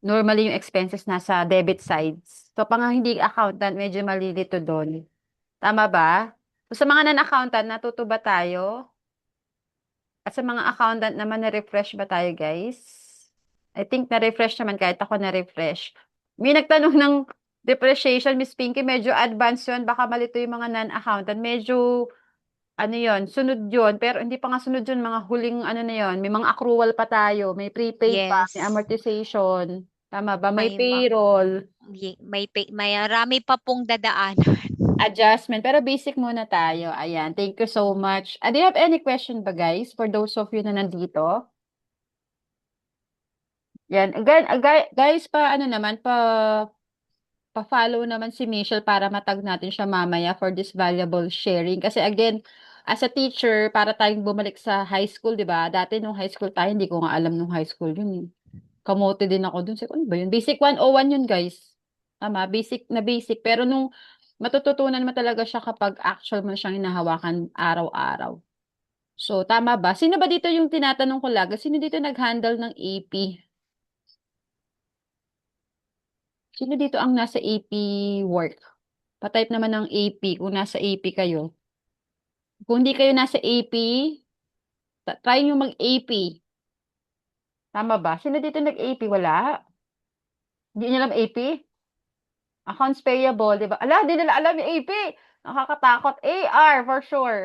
normally yung expenses nasa debit sides. So, pang hindi accountant, medyo malilito doon. Tama ba? So, sa mga non-accountant, natuto ba tayo? At sa mga accountant naman, na-refresh ba tayo, guys? I think na-refresh naman kahit ako na-refresh. May nagtanong ng depreciation, Miss Pinky, medyo advanced yun. Baka malito yung mga non-accountant. Medyo, ano yon, sunod yun. Pero hindi pa nga sunod yun, mga huling, ano na yun. May mga accrual pa tayo. May prepaid pa, Yes. may amortization. Tama ba? May May payroll. May marami pa pong dadaan. Adjustment. Pero basic muna tayo. Ayan. Thank you so much. Do you have any question ba, guys? For those of you na nandito? Yan. Again, guys, ano naman, pa-follow naman si Michelle para matag natin siya mamaya for this valuable sharing. Kasi again, as a teacher, para tayong bumalik sa high school, di ba? Dati nung high school tayo, hindi ko nga alam nung high school yun. Eh. Kamote din ako dun. Sabi ko, ano ba yun? Basic 101 yun, guys. Tama, basic na basic. Pero nung matututunan mo talaga siya kapag actual mo siyang hinahawakan araw-araw. So, tama ba? Sino ba dito yung tinatanong ko lagi? Sino dito nag-handle ng AP? Sino dito ang nasa AP work? Pa-type naman ng AP kung nasa AP kayo. Kung hindi kayo nasa AP, try nyo mag-AP. Tama ba? Sino dito nag-AP? Wala? Hindi nyo alam AP? Accounts payable, di ba? Ala, di nila alam yung AP. Nakakatakot. AR, for sure.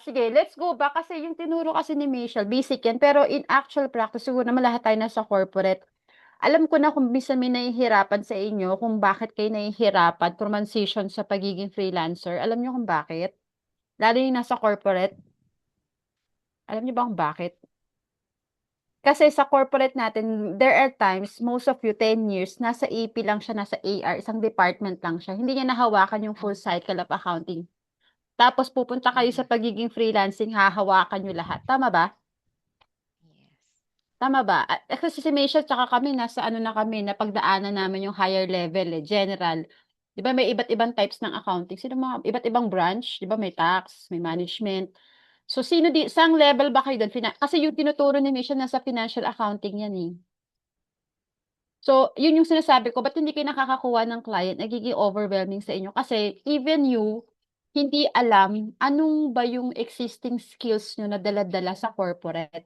Sige, let's go back kasi yung tinuro kasi ni Michelle, basic yan. Pero in actual practice, siguro naman lahat tayo nasa corporate. Alam ko na kung minsan may nahihirapan sa inyo, kung bakit kayo nahihirapan transition sa pagiging freelancer. Alam niyo kung bakit? Lalo yung nasa corporate. Alam niyo ba kung bakit? Kasi sa corporate natin, there are times, most of you, 10 years, nasa AP lang siya, nasa AR, isang department lang siya. Hindi niya nahawakan yung full cycle of accounting. Tapos pupunta kayo sa pagiging freelancing, hahawakan nyo lahat. Tama ba? Yes. Tama ba? Kasi si Misha, tsaka kami, nasa ano na kami, napagdaanan namin yung higher level, general. Di ba may iba't ibang types ng accounting? Sino mga iba't ibang branch? Di ba may tax, may management. So, saang level ba kayo doon? Kasi yung tinuturo ni Misha nasa financial accounting yan eh. So, yun yung sinasabi ko, ba't hindi kayo nakakakuha ng client, nagiging overwhelming sa inyo? Kasi even you, hindi alam anong ba yung existing skills nyo na dala-dala sa corporate.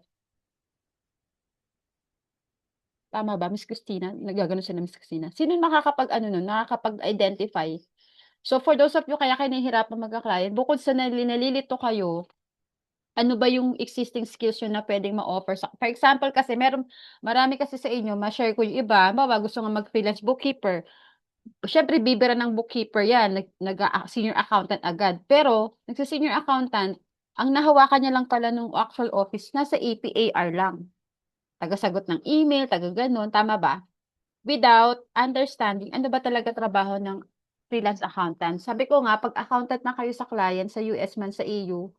Tama ba, Miss Christina? Nagagano siya na Miss Christina. Sino yung nakakapag-identify? So, for those of you, kaya kayo nahihirapan magka-client, bukod sa nalilito kayo, ano ba yung existing skills yun na pwedeng ma-offer for example kasi marami kasi sa inyo, ma-share ko yung iba, halimbawa gusto nga mag-freelance bookkeeper, syempre bibira ng bookkeeper yan, senior accountant agad, pero nagsa-senior accountant, ang nahawakan niya lang pala nung actual office, nasa APAR lang, taga-sagot ng email, taga-ganon, tama ba? Without understanding, ano ba talaga trabaho ng freelance accountant. Sabi ko nga, pag accountant na kayo sa client, sa US man, sa EU,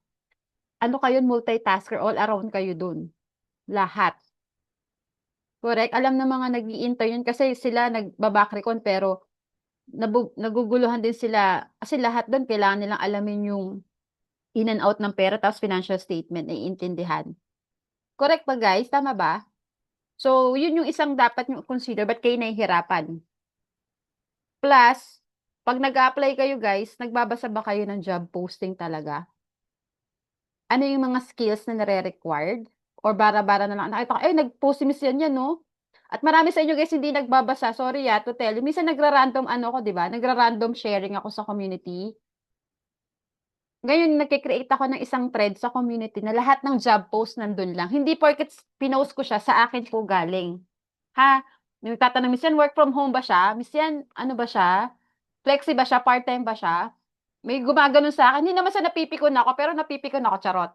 ano kayo, multitasker, all around kayo dun. Lahat. Correct? Alam ng mga nag-i-intern yun kasi sila nagba-backrecon pero naguguluhan din sila kasi lahat dun kailangan nilang alamin yung in and out ng pera tapos financial statement na iintindihan. Correct ba guys? Tama ba? So, yun yung isang dapat nyo consider ba't kayo nahihirapan. Plus, pag nag-apply kayo guys, nagbabasa ba kayo ng job posting talaga? Ano yung mga skills na nare-required? Or bara-bara na lang, nakita ko, ay, nag-post si Miss yan, no? At marami sa inyo guys hindi nagbabasa. Sorry to tell you. Minsan nagra-random ano ko, di ba? Nagra-random sharing ako sa community. Ngayon, nagkikreate ako ng isang thread sa community na lahat ng job post nandun lang. Hindi porket pinost ko siya, sa akin po galing. Ha? Yung tatanong, Miss yan, work from home ba siya? Miss yan, ano ba siya? Flexi ba siya? Part-time ba siya? May gumaganon sa akin. Hindi naman sa napipikon ako, pero napipikon ako, charot.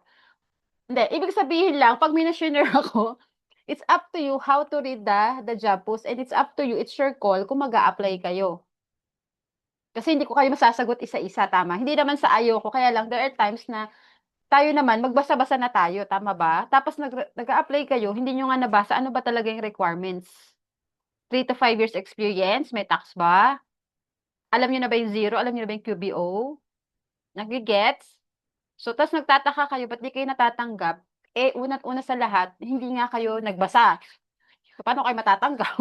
Hindi, ibig sabihin lang, pag minashiner ako, it's up to you how to read the job post and it's up to you, it's your call kung mag-a-apply kayo. Kasi hindi ko kayo masasagot isa-isa, tama? Hindi naman sa ayaw ko, kaya lang there are times na tayo naman, magbasa-basa na tayo, tama ba? Tapos nag-a-apply kayo, hindi nyo nga nabasa, ano ba talaga yung requirements? 3 to 5 years experience, may tax ba? Alam nyo na ba yung zero? Alam nyo na ba yung QBO? Nag-gets? So, tas nagtataka kayo, ba't di kayo natatanggap? Eh, una sa lahat, hindi nga kayo nagbasa. So, paano kayo matatanggap?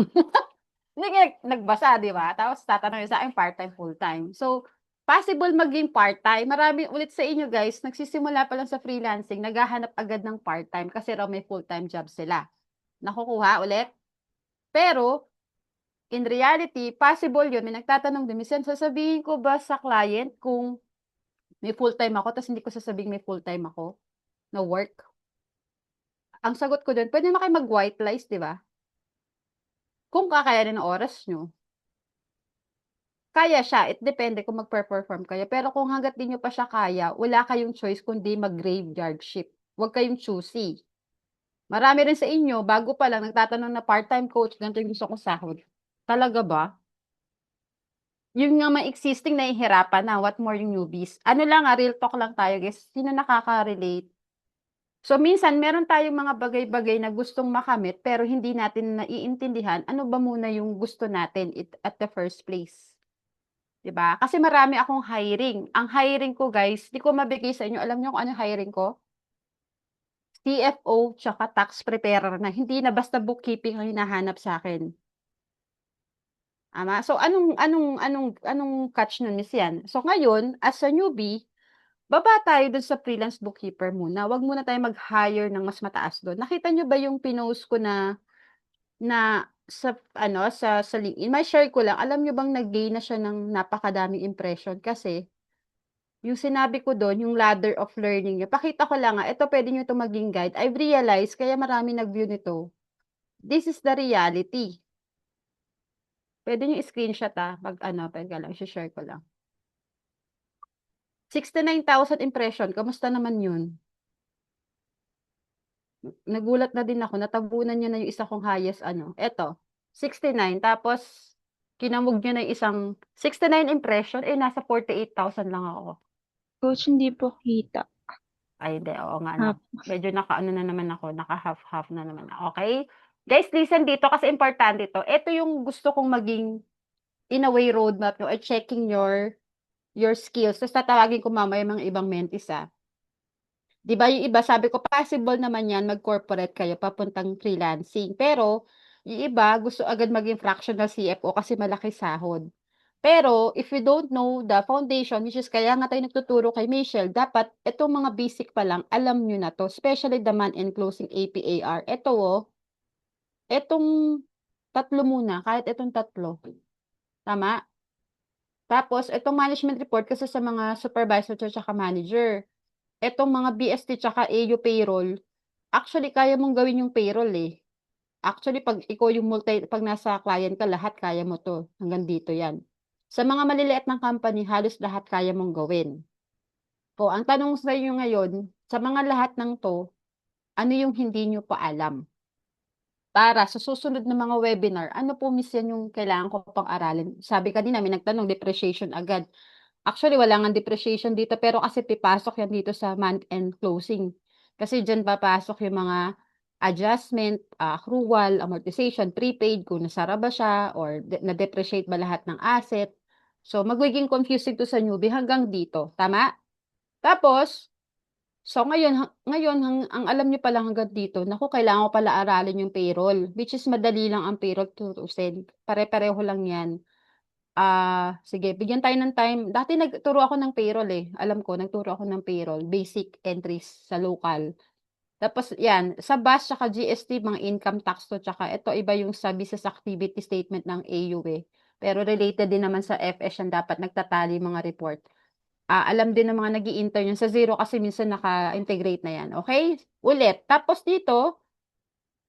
Hindi kayo nagbasa, di ba? Tapos tatanungin sa akin, part-time, full-time. So, possible maging part-time. Marami ulit sa inyo, guys, nagsisimula pa lang sa freelancing, naghahanap agad ng part-time kasi raw may full-time job sila. Nakukuha ulit? Pero, in reality, possible yun. May nagtatanong din, minsan sasabihin ko ba sa client kung may full-time ako, tapos hindi ko sasabihin may full-time ako na work? Ang sagot ko dun, pwede naman kayo mag-white lies, di ba? Kung kakayanin ng oras nyo. Kaya siya, it depende kung magpe-perform kayo. Pero kung hangga't di nyo pa siya kaya, wala kayong choice kundi mag-graveyard shift. Huwag kayong choosy. Marami rin sa inyo, bago pa lang, nagtatanong na part-time coach, ganito yung gusto ko sahod. Talaga ba? Yung nga may existing nahihirapan na, what more yung newbies? Ano lang, real talk lang tayo, guys. Sino nakaka-relate? So, minsan, meron tayong mga bagay-bagay na gustong makamit, pero hindi natin naiintindihan ano ba muna yung gusto natin at the first place. 'Di ba? Kasi marami akong hiring. Ang hiring ko, guys, di ko mabigay sa inyo. Alam niyo kung ano hiring ko? CFO tsaka tax preparer na. Hindi na basta bookkeeping ang hinahanap sa akin. Tama? So, anong catch nun is yan? So, ngayon, as a newbie, baba tayo dun sa freelance bookkeeper muna. Wag muna tayo mag-hire ng mas mataas doon. Nakita niyo ba yung pinost ko na sa LinkedIn? May share ko lang. Alam niyo bang nag-gain na siya ng napakadaming impression kasi yung sinabi ko doon, yung ladder of learning niya. Pakita ko lang ito pwede niyo ito maging guide. I've realized kaya marami nag-view nito. This is the reality. Pwede niyo i-screenshot pag pwede lang, i-share ko lang. 69,000 impression. Kamusta naman yun? Nagulat na din ako, natabunan niya na yung isa kong highest Eto, 69. Tapos, kinamog niya na yung isang 69 impression, nasa 48,000 lang ako. Coach, hindi po kita. Ay, hindi. Oo nga, Half. Medyo na naman ako. Naka-half-half na naman ako. Okay? Guys, listen dito kasi importante to. Ito yung gusto kong maging in a way roadmap nyo or checking your skills. Tapos tatawagin ko mamaya mga ibang mentis 'Di ba yung iba sabi ko possible naman yan mag-corporate kayo papuntang freelancing. Pero yung iba gusto agad maging fractional CFO kasi malaki sahod. Pero if you don't know the foundation, which is kaya nga tayo nagtuturo kay Michelle, dapat itong mga basic pa lang alam nyo na 'to, especially the month-end closing APAR. Ito itong tatlo muna, kahit itong tatlo, tama? Tapos itong management report kasi sa mga supervisor tsaka manager. Itong mga BST tsaka AU payroll, actually kaya mong gawin yung payroll, eh. Actually 'pag ikaw yung 'pag nasa client ka lahat kaya mo 'to, hanggang dito 'yan. Sa mga maliliit ng company halos lahat kaya mong gawin. O ang tanong sa inyo ngayon, sa mga lahat ng 'to, ano yung hindi niyo pa alam? Para sa susunod na mga webinar, ano po miss yan yung kailangan ko pang aralin? Sabi kanina may nagtanong depreciation agad. Actually wala ngang depreciation dito pero kasi pipasok yan dito sa month-end closing. Kasi diyan papasok yung mga adjustment, accrual, amortization, prepaid, kung nasara ba siya or na-depreciate ba lahat ng asset. So magiging confusing to sa newbie hanggang dito, tama? Tapos so ngayon ang alam niyo pa lang hangga't dito, naku kailangan ko pala aralin yung payroll, which is madali lang ang payroll tutuusin, pare-pareho lang 'yan. Sige bigyan tayo ng time, dati nagturo ako ng payroll, eh, alam ko nagturo ako ng payroll, basic entries sa local. Tapos 'yan, sa BAS tsaka GST mga income tax 'to, tsaka ito iba yung sa business activity statement ng AU, eh. Pero related din naman sa FS yan dapat nagta-tally mga report. Alam din ng mga nag-i-intern yun, sa zero kasi minsan naka-integrate na yan, okey? Ulit, tapos dito,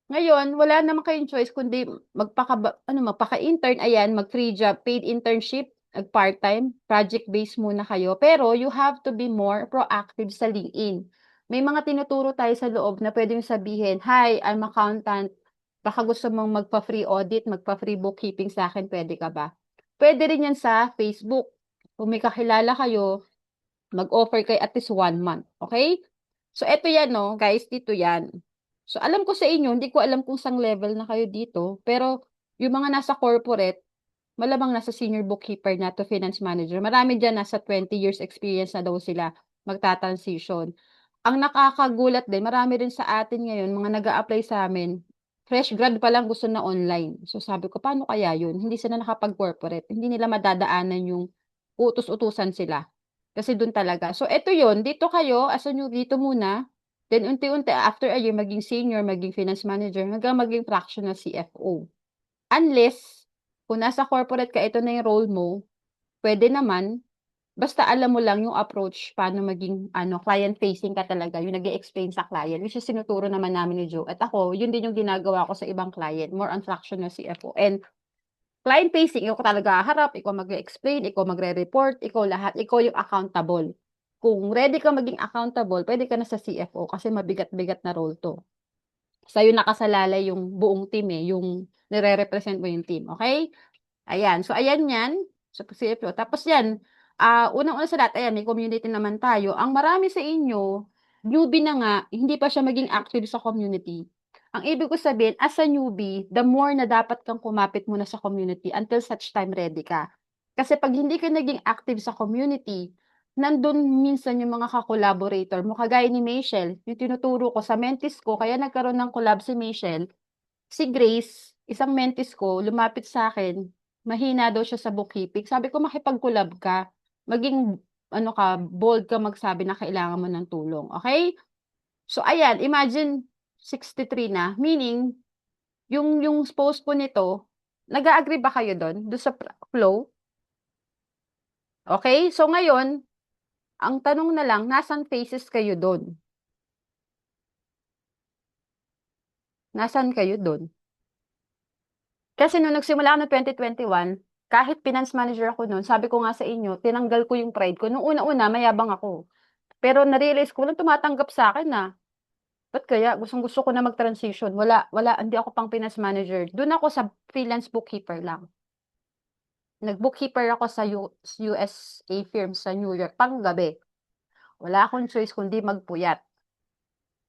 ngayon wala naman kayong choice kundi magpaka-intern, ayan, mag-free job, paid internship, part-time, project-based muna kayo. Pero you have to be more proactive sa LinkedIn. May mga tinuturo tayo sa loob na puwedeng sabihin, "Hi, I'm accountant, baka gusto mong magpa-free audit, magpa-free bookkeeping sa'kin, puwede ka ba?" Puwede rin yan sa Facebook. Kung may kakilala kayo, mag-offer kayo at least 1 month, okay? So eto yan 'no, guys, dito yan. So alam ko sa inyo, hindi ko alam kung saang level na kayo dito, pero yung mga nasa corporate, malamang nasa senior bookkeeper na to finance manager. Marami diyan nasa 20 years experience na daw sila, magta-transition. Ang nakakagulat din, marami rin sa atin ngayon mga nag-a-apply sa'min, fresh grad pa lang gusto na online. So sabi ko, "Paano kaya yun?" Hindi sila nakapag-corporate, hindi nila madadaanan yung utos-utusan sila. Kasi dun talaga. So eto yun, dito kayo as a newbie, dito muna, then unti-unti after a year maging senior, maging finance manager, hanggang maging fractional CFO. Unless, kung nasa corporate ka, ito na yung role mo, puwede naman, basta alam mo lang yung approach paano maging ano, client facing ka talaga, yung nag-e-explain sa client, which is tinuturo naman namin ni Joe. At ako, yun din yung ginagawa ko sa ibang client, more on fractional CFO. And client facing, ikaw talaga haharap, ikaw mag-e-explain, ikaw magre-report, ikaw lahat, ikaw yung accountable. Kung ready ka maging accountable, puwede ka na sa CFO kasi mabigat-bigat na role 'to. Sa'yo nakasalalay yung buong team, eh, yung nire-represent mo yung team, okey? Ayan, so ayan 'yan, sa CFO. Tapos 'yan, unang-una sa lahat, ayan may community naman tayo. Ang marami sa inyo, newbie na nga, hindi pa siya maging active sa community. Ang ibig ko sabihin, as a newbie, the more na dapat kang kumapit muna sa community until such time ready ka. Kasi 'pag hindi ka naging active sa community, nandun minsan yung mga ka-collaborator mo, kagaya ni Maichel, yung tinuturo ko sa mentees ko, kaya nagkaroon ng collab si Maichel. Si Grace, isang mentees ko, lumapit sa'kin, mahina daw siya sa bookkeeping. Sabi ko, "Makipag-collab ka, maging ano ka, bold ka magsabi na kailangan mo ng tulong." Okey? So ayan, imagine 63 na, meaning yung post ko nito, nag-a-agree ba kayo dun sa flow? Okey? So ngayon, ang tanong na lang, nasaan phases kayo dun? Nasaan kayo dun? Kasi nung nagsimula ako ng 2021, kahit finance manager ako nun, sabi ko nga sa inyo, tinanggal ko yung pride ko. Nung una-una mayabang ako, pero na-realize ko walang tumatanggap sa'kin, ba't kaya? Gustong-gusto ko na mag-transition, wala hindi ako pang finance manager. Dun ako sa freelance bookkeeper lang. Nag-bookkeeper ako sa USA firm sa New York panggabi. Wala akong choice kundi magpuyat.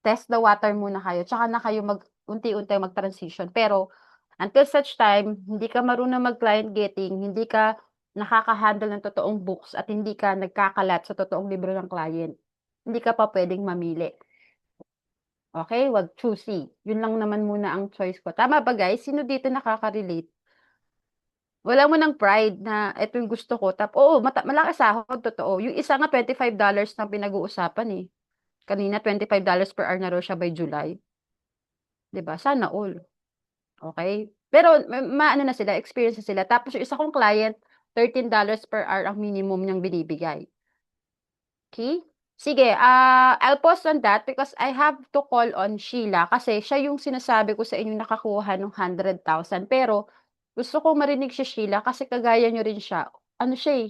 Test the water muna kayo, tsaka na kayo unti-unti mag-transition. Pero until such time, hindi ka marunong mag-client getting, hindi ka nakaka-handle ng totoong books at hindi ka nagkakalat sa totoong libro ng client. Hindi ka pa pwedeng mamili. Okay? Wag choosy. Yun lang naman muna ang choice ko. Tama ba guys? Sino dito nakaka-relate? Wala mo ng pride na ito yung gusto ko. Oo, malaki sahod, totoo. Yung isa nga $25 na pinag-uusapan eh. Kanina $25 per hour na raw siya by July. 'Di ba? Sana all. Okay? Pero maano na sila, experience na sila. Tapos yung isa kong client, $13 per hour ang minimum niyang binibigay. Okay? Sige, I'll pause on that because I have to call on Sheila kasi siya yung sinasabi ko sa inyo nakakuha ng 100,000. Pero gusto ko marinig si Sheila kasi kagaya nyo rin siya. Ano siya eh,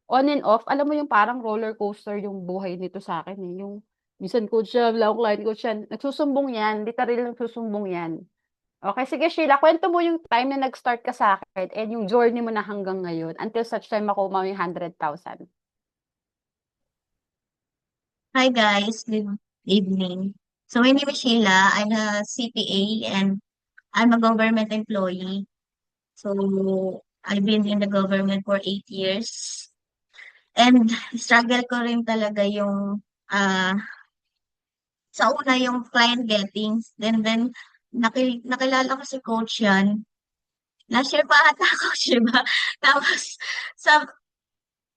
on and off. Alam mo yung parang roller coaster yung buhay nito sa akin eh. Yung minsan coach siya, bigla akong client coach siya. Nagsusumbong yan, literal nagsusumbong yan. Okay, sige Sheila, kwento mo yung time na nag-start ka sa akin and yung journey mo na hanggang ngayon until such time makuha mo yung 100,000. Hi guys, good evening. So my name is Sheila. I'm a CPA and I'm a government employee. So I've been in the government for 8 years. And struggle ko rin talaga yung sa una yung client getting. Then nakilala ko si Coach yan. Last year pa ata Coach, diba? Tapos sa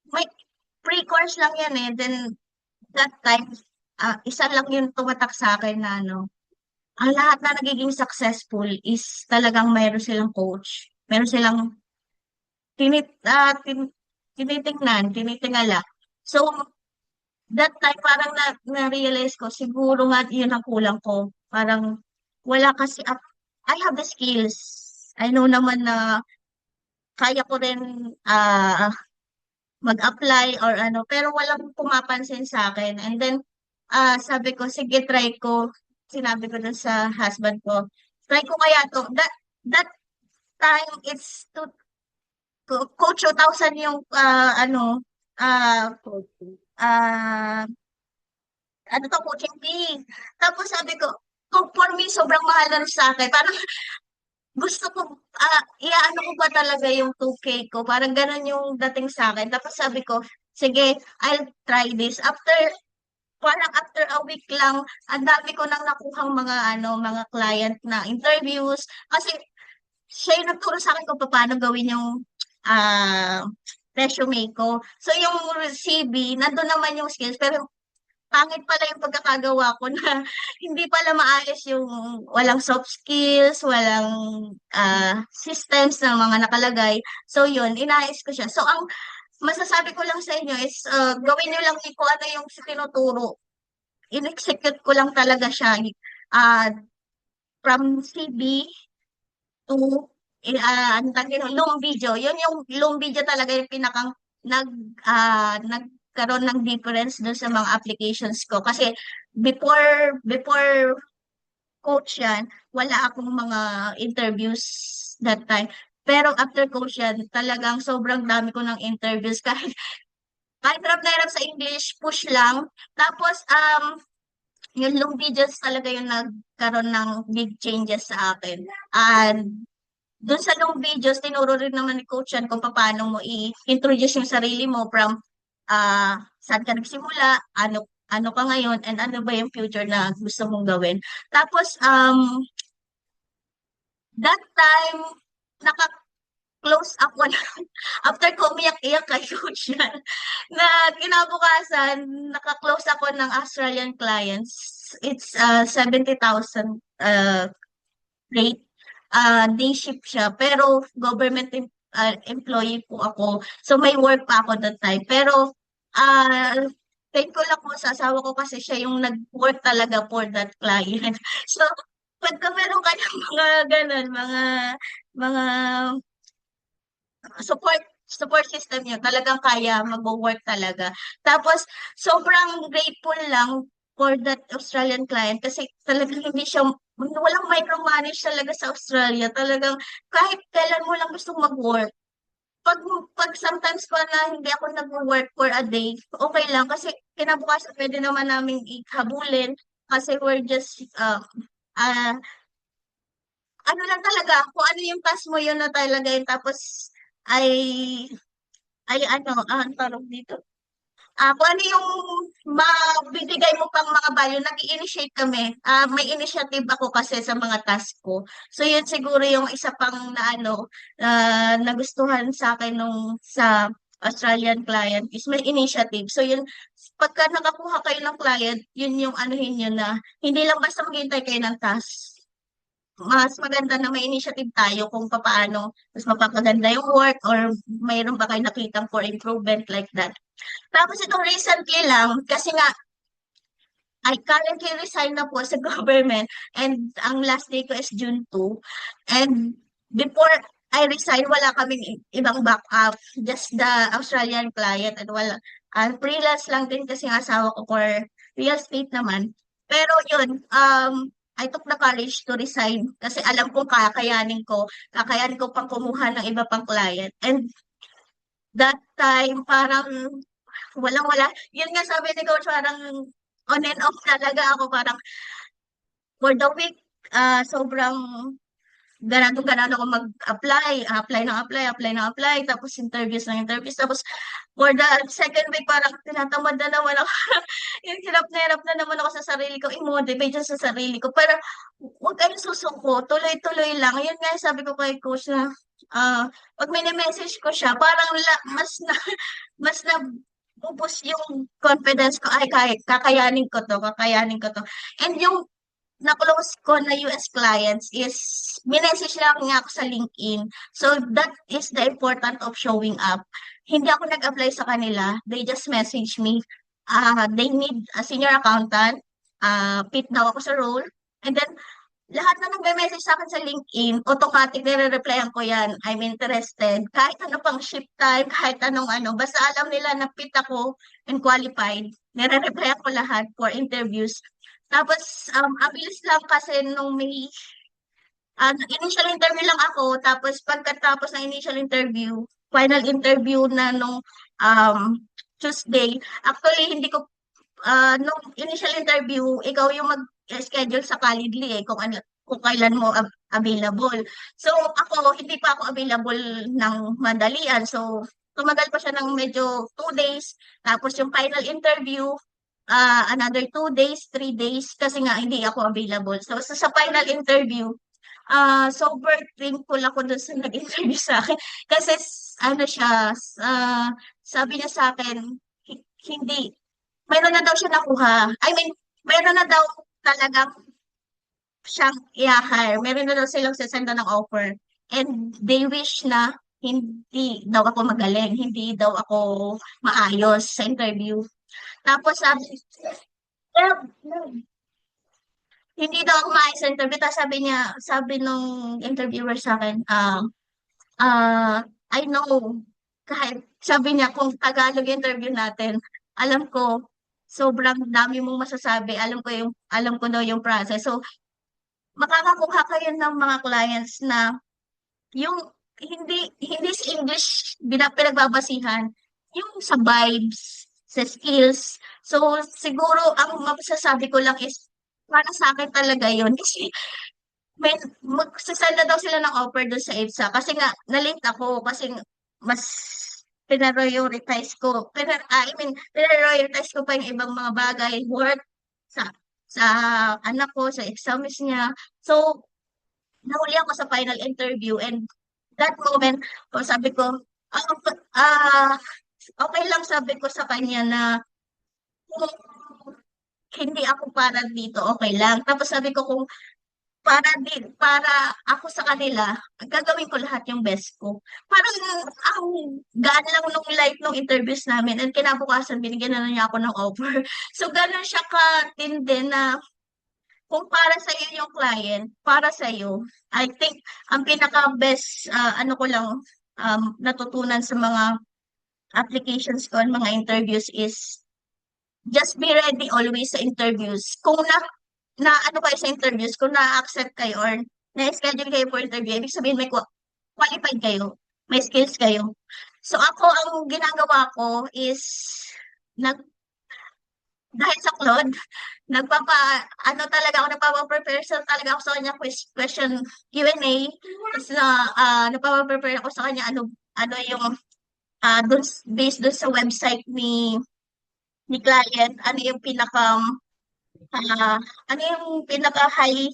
may pre-course lang yan eh. Then that time, isa lang yung tumatak sa akin na ano, ang lahat na nagiging successful is talagang mayroon silang coach. Meron silang tinit, tinitingala. So, that time parang na-realize ko, siguro nga yun ang kulang ko. Parang wala kasi, I have the skills. I know naman na kaya ko rin mag-apply or ano, pero walang pumapansin sa akin. And then, sabi ko, sige, try ko. Sinabi ko dun sa husband ko, try ko kaya to. That time, it's Coach 2,000 yung, ano, ah, ah, ano to, coaching fee. Tapos sabi ko, kung for me, sobrang mahal na rin sa akin. Parang gusto ko, iaano ko ba talaga yung 2K ko? Parang ganun yung dating sa akin. Tapos sabi ko, sige, I'll try this. Parang after a week lang, ang dami ko nang nakuhang mga client na interviews. Kasi siya yung nagturo sa akin kung paano gawin yung ah, resume ko. So yung CV, nandun naman yung skills, pero pangit pala yung pagkakagawa ko na hindi pala maayos yung walang soft skills, walang systems na mga nakalagay. So yun, inayos ko siya. So ang masasabi ko lang sa inyo is gawin nyo lang kung ano yung tinuturo. In-execute ko lang talaga siya. From CB to ano tawag yun, loom video. Yun yung loom video talaga yung pinakang nagkaroon ng difference dun sa mga applications ko. Kasi before coach yan, wala akong mga interviews that time. Pero after coach yan, talagang sobrang dami ko ng interviews kahit hirap na hirap sa English, push lang. Tapos, yung long videos talaga yung nagkaroon ng big changes sa akin. And doon sa long videos, tinuro rin naman ni Coach yan kung paano mo i-introduce yung sarili mo from saan ka nagsimula, ano ka ngayon, and ano ba yung future na gusto mong gawin. Tapos, that time, naka-close ako na, after ko umiyak-iyak kay Coach yan, na kinabukasan, naka-close ako ng Australian clients. It's 70,000 rate. Day shift siya, pero government employee po ako. So may work pa ako that time. Pero thankful ako sa asawa ko kasi siya yung nag-work talaga for that client. So pagka meron kayong mga ganun, mga support system niyo, talagang kaya mag-work talaga. Tapos, sobrang grateful lang for that Australian client kasi talagang hindi siya, walang micromanage talaga sa Australia. Talagang kahit kailan mo lang gustong mag-work. Pag, pag sometimes pa na hindi ako nag-work for a day, okay lang kasi kinabukasan pwede naman namin ihabulin kasi we're just ano lang talaga, kung ano yung task mo yun na talaga yun, tapos ay ano, ang tawag dito. kung ano yung mabibigay mo pang mga value, nag-i-initiate kami. May initiative ako kasi sa mga task ko. So yun siguro yung isa pang na ano, nagustuhan sa akin nung sa Australian client is may initiative. So yun, pagka nakakuha kayo ng client, yun yung anuhin nyo na hindi lang basta maghintay kayo ng task. Mas maganda na may initiative tayo kung paano mas mapapaganda yung work or mayroon ba kayo nakitang for improvement like that. Tapos itong recently lang, kasi nga, I currently resign na po sa government and ang last day ko is June 2. And before I resign, wala kaming ibang backup, just the Australian client and wala. Freelance lang din kasi ang asawa ko for real estate naman. Pero yun, I took the courage to resign kasi alam kong kakayanin ko pang kumuha ng iba pang client. And that time, parang walang-wala. Yun nga sabi ni Coach, parang on and off talaga ako. Parang for the week, sobrang ganado-ganado ako mag-apply. Apply ng apply. Tapos interviews ng interviews. Tapos for the second week, parang tinatamad na naman ako. Yung hirap na naman ako sa sarili ko. I-motivate sa sarili ko. Pero huwag kayong susuko. Tuloy-tuloy lang. Yun nga yung sabi ko kay Coach na pag message ko siya, parang mas na ubos yung confidence ko, ay kakayanin ko to. And yung na-close ko na US clients is, minessage lang nga ako sa LinkedIn. So, that is the important of showing up. Hindi ako nag-apply sa kanila. They just message me. They need a senior accountant. Fit daw ako sa role. And then, lahat na nagme-message sa akin sa LinkedIn, automatic nire-replyan ko yan. I'm interested. Kahit ano pang shift time, kahit anong ano, basta alam nila na fit ako and qualified, nire-replyan ko lahat for interviews. Tapos, ang bilis lang kasi nung may initial interview lang ako, tapos pagkatapos ng initial interview, final interview na nung Tuesday, actually hindi ko nung initial interview, ikaw yung mag-schedule sa Calendly kung kailan mo available. So ako, hindi pa ako available ng madalian. So tumagal pa siya ng medyo 2 days. Tapos yung final interview, another 2 days, 3 days, kasi nga hindi ako available. So sa final interview, sober thankful ako dun sa nag-interview sa akin. Kasi ano siya, sabi niya sa akin, hindi, mayroon na daw siya nakuha. I mean, mayroon na daw talagang siyang i-hire. Meron na daw silang sasenda ng offer. And they wish na hindi daw ako magaling, hindi daw ako maayos sa interview. Tapos hindi daw ako maayos sa interview. Tapos sabi nung interviewer sa akin, I know, kahit sabi niya kung Tagalog yung interview natin, alam ko, sobrang dami mong masasabi. Alam ko daw yung process. So, makakakuha kayo ng mga clients na yung hindi sa English pinagbabasihan, yung sa vibes, sa skills. So, siguro, ang masasabi ko lang is, para sa akin talaga yun. Kasi, magsasend na daw sila ng offer doon sa EDSA. Kasi nga, na-late ako. Kasi mas pinaprioritize ko. Pinaprioritize ko pa yung ibang mga bagay, work, sa anak ko, sa exams niya. So, nahuli ako sa final interview and that moment, sabi ko, okay lang, sabi ko sa kanya na kung hindi ako para dito, okay lang. Tapos sabi ko kung para ako sa kanila, gagawin ko lahat yung best ko. Parang ang gaan lang nung life nung interviews namin and kinabukasan binigyan na niya ako ng offer. So gano'n siya katindi na kung para sa iyo yung client, para sa iyo. I think ang pinaka-best ano ko lang natutunan sa mga applications ko and mga interviews is just be ready always sa interviews. Kung na ano kayo sa interviews, kung na-accept kayo or na-schedule kayo for interview, ibig sabihin may qualified kayo, may skills kayo. So ako, ang ginagawa ko is, dahil sa Claude, nagpapa-prepare talaga ako sa kanya question Q&A, tapos nagpapa-prepare ako sa kanya ano yung, based dun sa website ni ni client, ano yung pinaka-high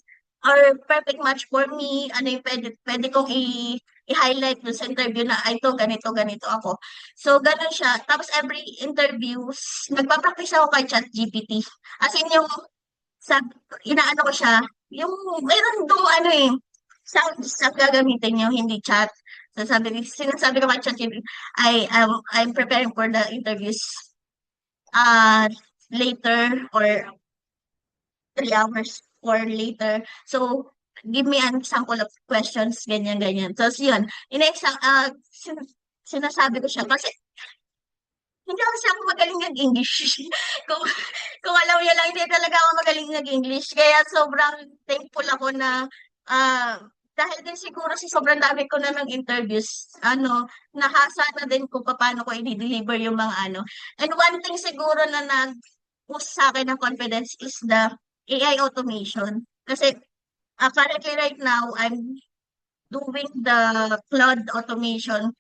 or perfect match for me, ano yung pwede kong i-highlight dun sa interview na, ay, ito, ganito, ganito ako. So, ganun siya. Tapos, every interviews, nagpa-practice ako kay ChatGPT. As in, sab, inaano ko siya, yung, meron dong sa gagamitin nyo, hindi chat. So, sinasabi ko kay ChatGPT, I'm preparing for the interviews uh, later or 3 hours or later. So, give me an example of questions, ganyan, ganyan. So, yun, sinasabi ko siya kasi hindi kasi ako magaling nag-English. kung, kung alam niyo lang, hindi talaga ako magaling nag-English. Kaya sobrang thankful ako na dahil din siguro sa sobrang dami ko na ng interviews, nahasa na din kung paano ko i-deliver yung mga ano. And one thing siguro na nag-boost sa akin ng confidence is the AI automation. Kasi currently right now, I'm doing the Claude automation.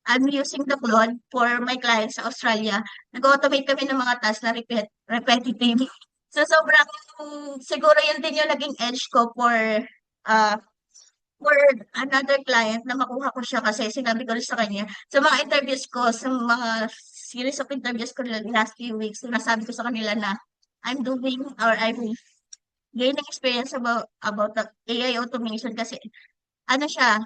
I'm using the Claude for my clients sa Australia. Nag-automate kami ng mga tasks na repetitive. So sobrang siguro yun din yung naging edge ko uh, for another client na makuha ko siya kasi sinabi ko rin sa kanya, sa mga interviews ko, sa mga series of interviews ko the last few weeks, sinasabi ko sa kanila na I'm gaining experience about the AI automation kasi ano siya,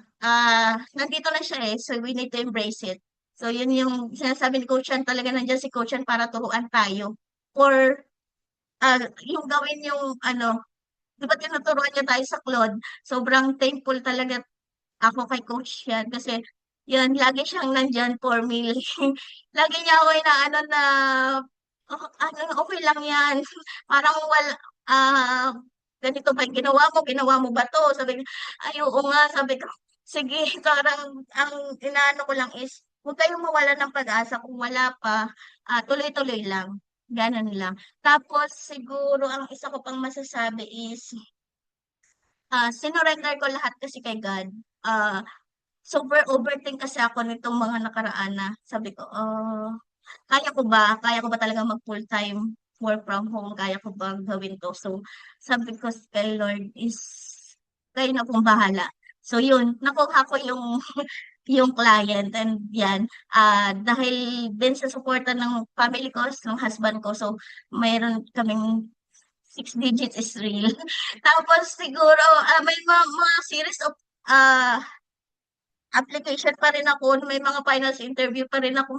nandito na siya so we need to embrace it. So yun yung sinasabi ni Coach Chan, talaga nandiyan si Coach Chan para turuan tayo. Or yung gawin yung di ba tinuturuan niya tayo sa Claude? Sobrang thankful talaga ako kay Coach yan kasi yun, lagi siyang nandyan for me. Lagi niya ako inaano na, "Oh, okay lang yan. Parang ganito ba yung ginawa mo ba to? Sabi niya, ay, oo nga, sabi ko, sige, parang ang inaano ko lang is, huwag kayong mawala ng pag-asa kung wala pa, tuloy-tuloy lang. Ganun lang. Tapos, siguro, ang isa ko pang masasabi is, sinurrender ko lahat kasi kay God. Super overthink kasi ako nitong mga nakaraan na sabi ko, kaya ko ba? Kaya ko ba talaga mag full-time work from home? Kaya ko ba gawin to? So, sabi ko kay Lord is, kayo na pong bahala. So, yun, nakuha ko yung client and yan, dahil din sa suporta ng family ko, ng husband ko, so, mayroon kaming 6 digits is real. Tapos siguro, may mga series of application pa rin ako, may mga finals interview pa rin ako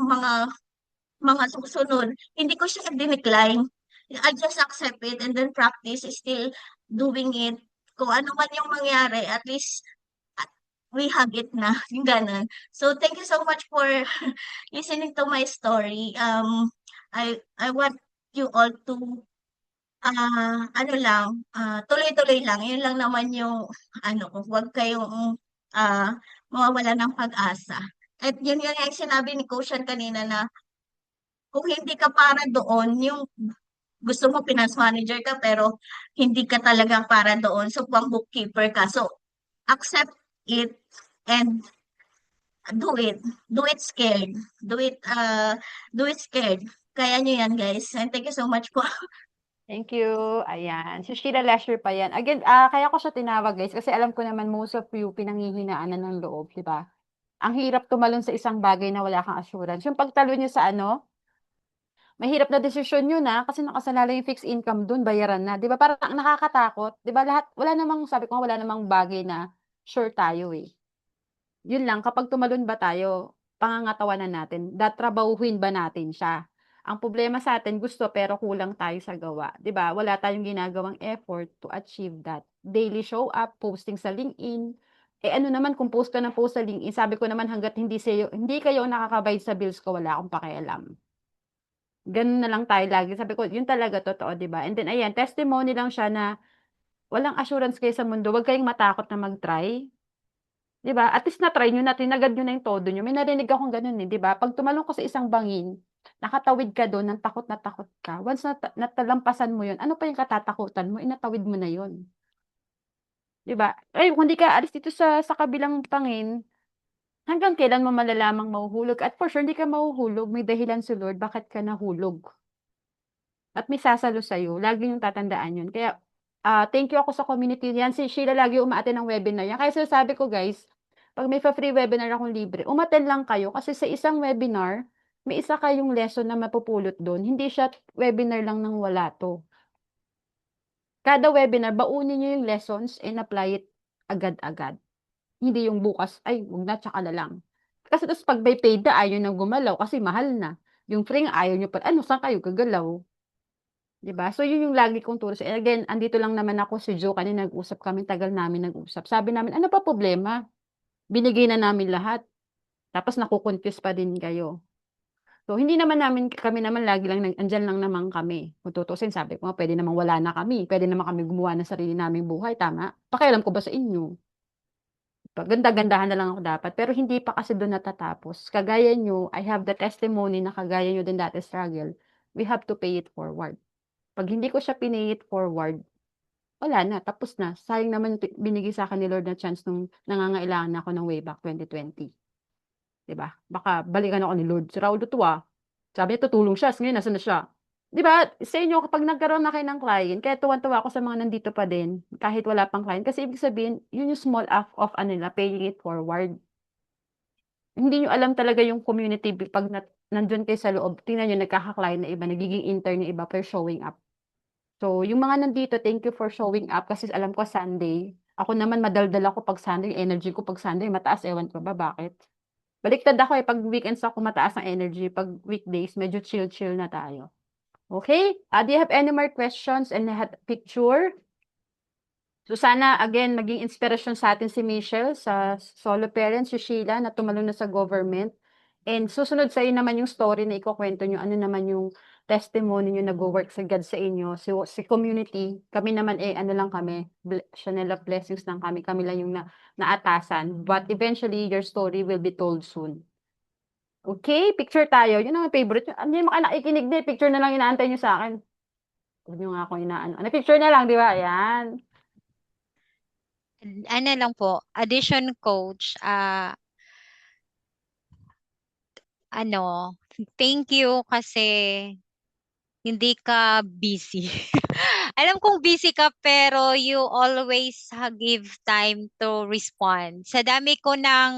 mga susunod. Hindi ko siya dinecline. I just accept it and then practice, still doing it. Kung ano man yung mangyari, at least we have it na, yung ganun. So, thank you so much for listening to my story. I want you all to, tuloy-tuloy lang. Yun lang naman yung, huwag kayong, mawawala ng pag-asa. At yun yung sinabi ni Coach Sean kanina na kung hindi ka para doon, yung gusto mo finance manager ka pero hindi ka talaga para doon. So, pang bookkeeper ka. So, accept it and do it. Do it scared. Do it scared. Kaya nyo yan, guys. And thank you so much po. Thank you. Ayan. Si Sheila Lasher pa yan. Again, kaya ko siya tinawag, guys, kasi alam ko naman most of you pinanghihinaan na ng loob, di ba? Ang hirap tumalon sa isang bagay na wala kang assurance. Yung pagtalo niyo sa mahirap na desisyon yun kasi nakasalalay yung fixed income dun, bayaran na. Di ba? Parang nakakatakot. Di ba lahat, sabi ko nga, wala namang bagay na sure tayo eh. Yun lang, kapag tumalon ba tayo, pangangatawanan natin, datrabahuhin ba natin siya? Ang problema sa atin, gusto pero kulang tayo sa gawa. 'Di ba? Wala tayong ginagawang effort to achieve that. Daily show up, posting sa LinkedIn. Ano naman kung post ka ng post sa LinkedIn, sabi ko naman hangga't hindi kayo nakakabayad sa bills ko, wala akong pakialam. Ganun na lang tayo lagi. Sabi ko, yun talaga totoo, 'di ba? And then ayan, testimony lang siya na walang assurance kayo sa mundo. Huwag kayong matakot na mag-try. 'Di ba? At least na-try niyo na, tinagad niyo na yung todo niyo. May narinig akong gano'n, 'di ba? 'Pag tumalon ka sa isang bangin, nakatawid ka do'n ng takot na takot ka. Once natalampasan mo 'yun, ano pa yung katatakutan mo, natawid mo na 'yun. 'Di ba? Kung di ka aalis dito sa kabilang bangin, hanggang kailan mo malalamang mahuhulog? At for sure, hindi ka mahuhulog. May dahilan si Lord bakit ka nahulog. at may sasalo sa'yo. Lagi niyong tatandaan yun. Kaya, thank you ako sa community yan. Si Sheila lagi umaattend ng webinar yan. Kaya sinasabi ko, guys, pag may free webinar akong libre, umattend lang kayo. Kasi sa isang webinar, may isa kayong lesson na mapupulot doon. Hindi siya webinar lang ng wala to. Kada webinar, baunin niyo yung lessons and apply it agad-agad. Hindi yung bukas, ay, wag na, tsaka na lang. Kasi tapos pag may paid na, ayaw nang gumalaw kasi mahal na. Yung free nga, ayaw nyo pa, ano, saan kayo gagalaw? 'Di ba? So, yun yung lagi kong turo. And again, andito lang naman ako, si Joe, kanina nag-usap kami, tagal namin nag-usap. Sabi namin, ano pa problema? Binigay na namin lahat. Tapos nakukonfuse pa din kayo. So, hindi naman namin, kami naman lagi lang, andyan lang naman kami. Kung tutusin, sabi ko nga, pwede naman wala na kami. Pwede naman kami gumawa ng sarili naming buhay, tama? Pakialam ko ba sa inyo? Ganda-gandahan na lang ako dapat. Pero hindi pa kasi doon natatapos. Kagaya nyo, I have the testimony na kagaya nyo din dati struggle. We have to pay it forward. Pag hindi ko siya pinay it forward, wala na, tapos na. Sayang naman binigay sa akin ni Lord na chance nung nangangailangan na ako ng way back 2020. 'Di ba? Baka balikan ako ni Lord. Si Raul tuwa. Sabi niya tutulong siya. Ngayon, nasaan na siya? 'Di ba? Sa inyo, kapag nagkaroon na kayo ng client, kaya tuwan-tuwa ako sa mga nandito pa din, kahit wala pang client. Kasi ibig sabihin, yun yung small act of ano nila, paying it forward. Hindi nyo alam talaga yung community pag nandun kayo sa loob. Tingnan nyo, nagkaka-client na iba, nagiging intern na iba, pero showing up. So, yung mga nandito, thank you for showing up kasi alam ko Sunday. Ako naman madaldal ako pag Sunday, energy ko pag Sunday mataas, ewan ko ba bakit. Baliktad ako eh, pag weekends ako mataas ang energy, pag weekdays medyo chill-chill na tayo. Okay? Do you have any more questions and picture? So sana again maging inspirasyon sa atin si Michelle sa solo parents, si Sheila na tumalon na sa government. And susunod sa iyo naman yung story na ikukuwento niyo, ano naman yung testimony niyo nagwo-work sa God sa inyo. So si community, kami naman ano lang kami, channel of blessings lang kami. Kami lang yung naatasan. But eventually your story will be told soon. Okay, picture tayo. Yun ang favorite. Hindi mo kayo nakikinig na, picture na lang inaantay niyo sa akin. Huwag niyo nga ako inaano. Ano, picture na lang, di ba? Ayan. Ano lang po, addition coach, thank you kasi hindi ka busy. Alam kong busy ka pero you always give time to respond. Sa dami ko ng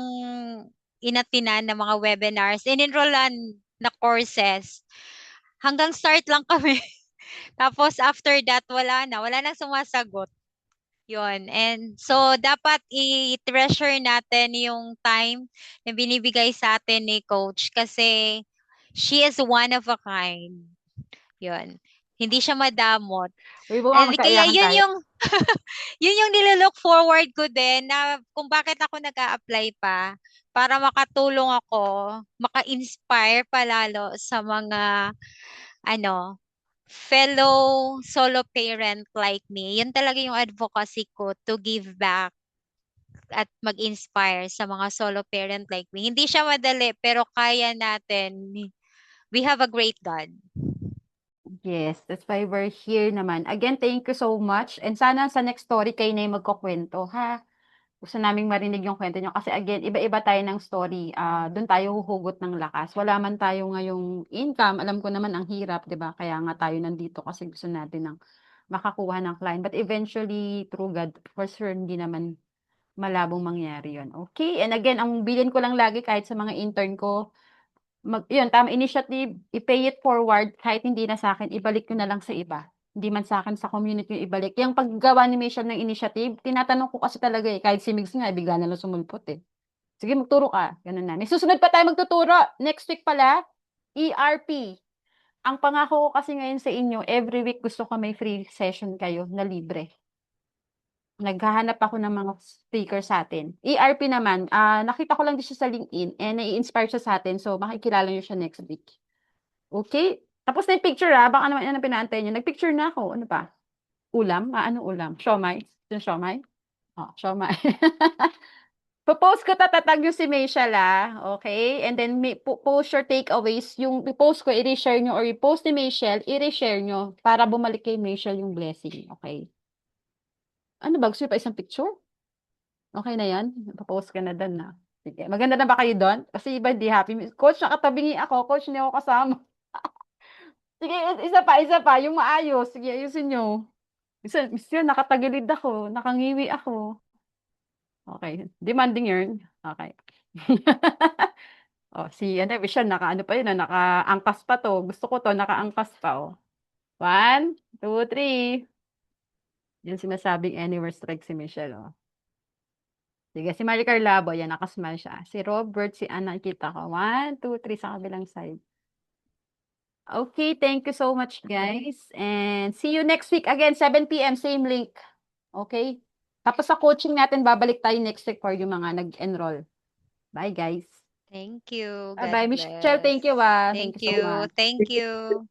inatinan ng mga webinars, in-enrollan na courses, hanggang start lang kami. Tapos after that, wala nang sumasagot. Yun. And so, dapat i-treasure natin yung time na binibigay sa atin ni coach kasi she is one of a kind. Yun. Hindi siya madamot. Uy, buka And kaya magkaiyakan yun tayo. yung yun yung nilolook forward ko din na kung bakit ako nag-a-apply pa para makatulong ako, maka-inspire palalo sa mga ano, fellow solo parent like me. Yun talaga yung advocacy ko to give back at mag-inspire sa mga solo parent like me. Hindi siya madali pero kaya natin. We have a great God. Yes, that's why we're here naman. Again, thank you so much. And sana sa next story kayo na yung magkukwento, ha? Gusto naming marinig yung kwento nyo. Kasi again, iba-iba tayo ng story. Doon tayo huhugot ng lakas. Wala man tayo ngayong income. Alam ko naman ang hirap, di ba? Kaya nga tayo nandito kasi gusto natin ng makakuha ng client. But eventually, through God, for sure, hindi naman malabong mangyari yon. Okay? And again, ang bilin ko lang lagi kahit sa mga intern ko, yun, tama, initiative, i-pay it forward, kahit hindi na sa akin, ibalik ko na lang sa iba. Hindi man sa akin, sa community yung ibalik. Yung paggawa ni Michelle ng initiative, tinatanong ko kasi talaga eh, kahit si Migs nga, bigla na lang sumulpot eh. Sige, magturo ka. Ganun na. May susunod pa tayo magtuturo. Next week pala, ERP. Ang pangako ko kasi ngayon sa inyo, every week gusto ko may free session kayo na libre. Naghahanap ako ng mga speaker sa atin. ERP naman, nakita ko lang din siya sa LinkedIn and nai-inspire siya sa atin. So, makikilala niyo siya next week. Okay? Tapos na yung picture baka naman yan ang pinaantay niyo. Nag-picture na ako. Ano pa? Ulam? Ano ulam? Siomai? Yung siomai? Siomai. Post ko tatatag yung si Michelle Okay? And then post your takeaways. Yung post ko, i-reshare nyo or i-post ni Michelle, i-reshare nyo para bumalik kay Michelle yung blessing. Okay? Ano ba? Gusto nyo pa isang picture? Okay na yan? Papost ka na doon na. Sige. Maganda na ba kayo doon? Kasi iba hindi happy. Coach, nakatabingi ako. Coach, hindi ako kasama. Sige, isa pa, yung maayos. Sige, ayusin nyo. Miss yun, nakatagilid ako, nakangiwi ako. Okay, demanding yun. Okay. Oh, si ano, Michelle, naka ano pa yun, nakaangkas pa to. Gusto ko to, nakaangkas pa, oh. 1, 2, 3. Yung sinasabing anywhere strike si Michelle, oh. Sige, si Maricar Labo, yan, nakasmile siya. Si Robert, si Anna, kita ko. 1, 2, 3 sa kabilang side. Okay, thank you so much, guys. And see you next week again, 7 p.m., same link. Okay? Tapos sa coaching natin, babalik tayo next week for yung mga nag-enroll. Bye, guys. Thank you. God Bye-bye. Michelle, bless. thank you, ah. Thank Thank you so you. much. Thank you.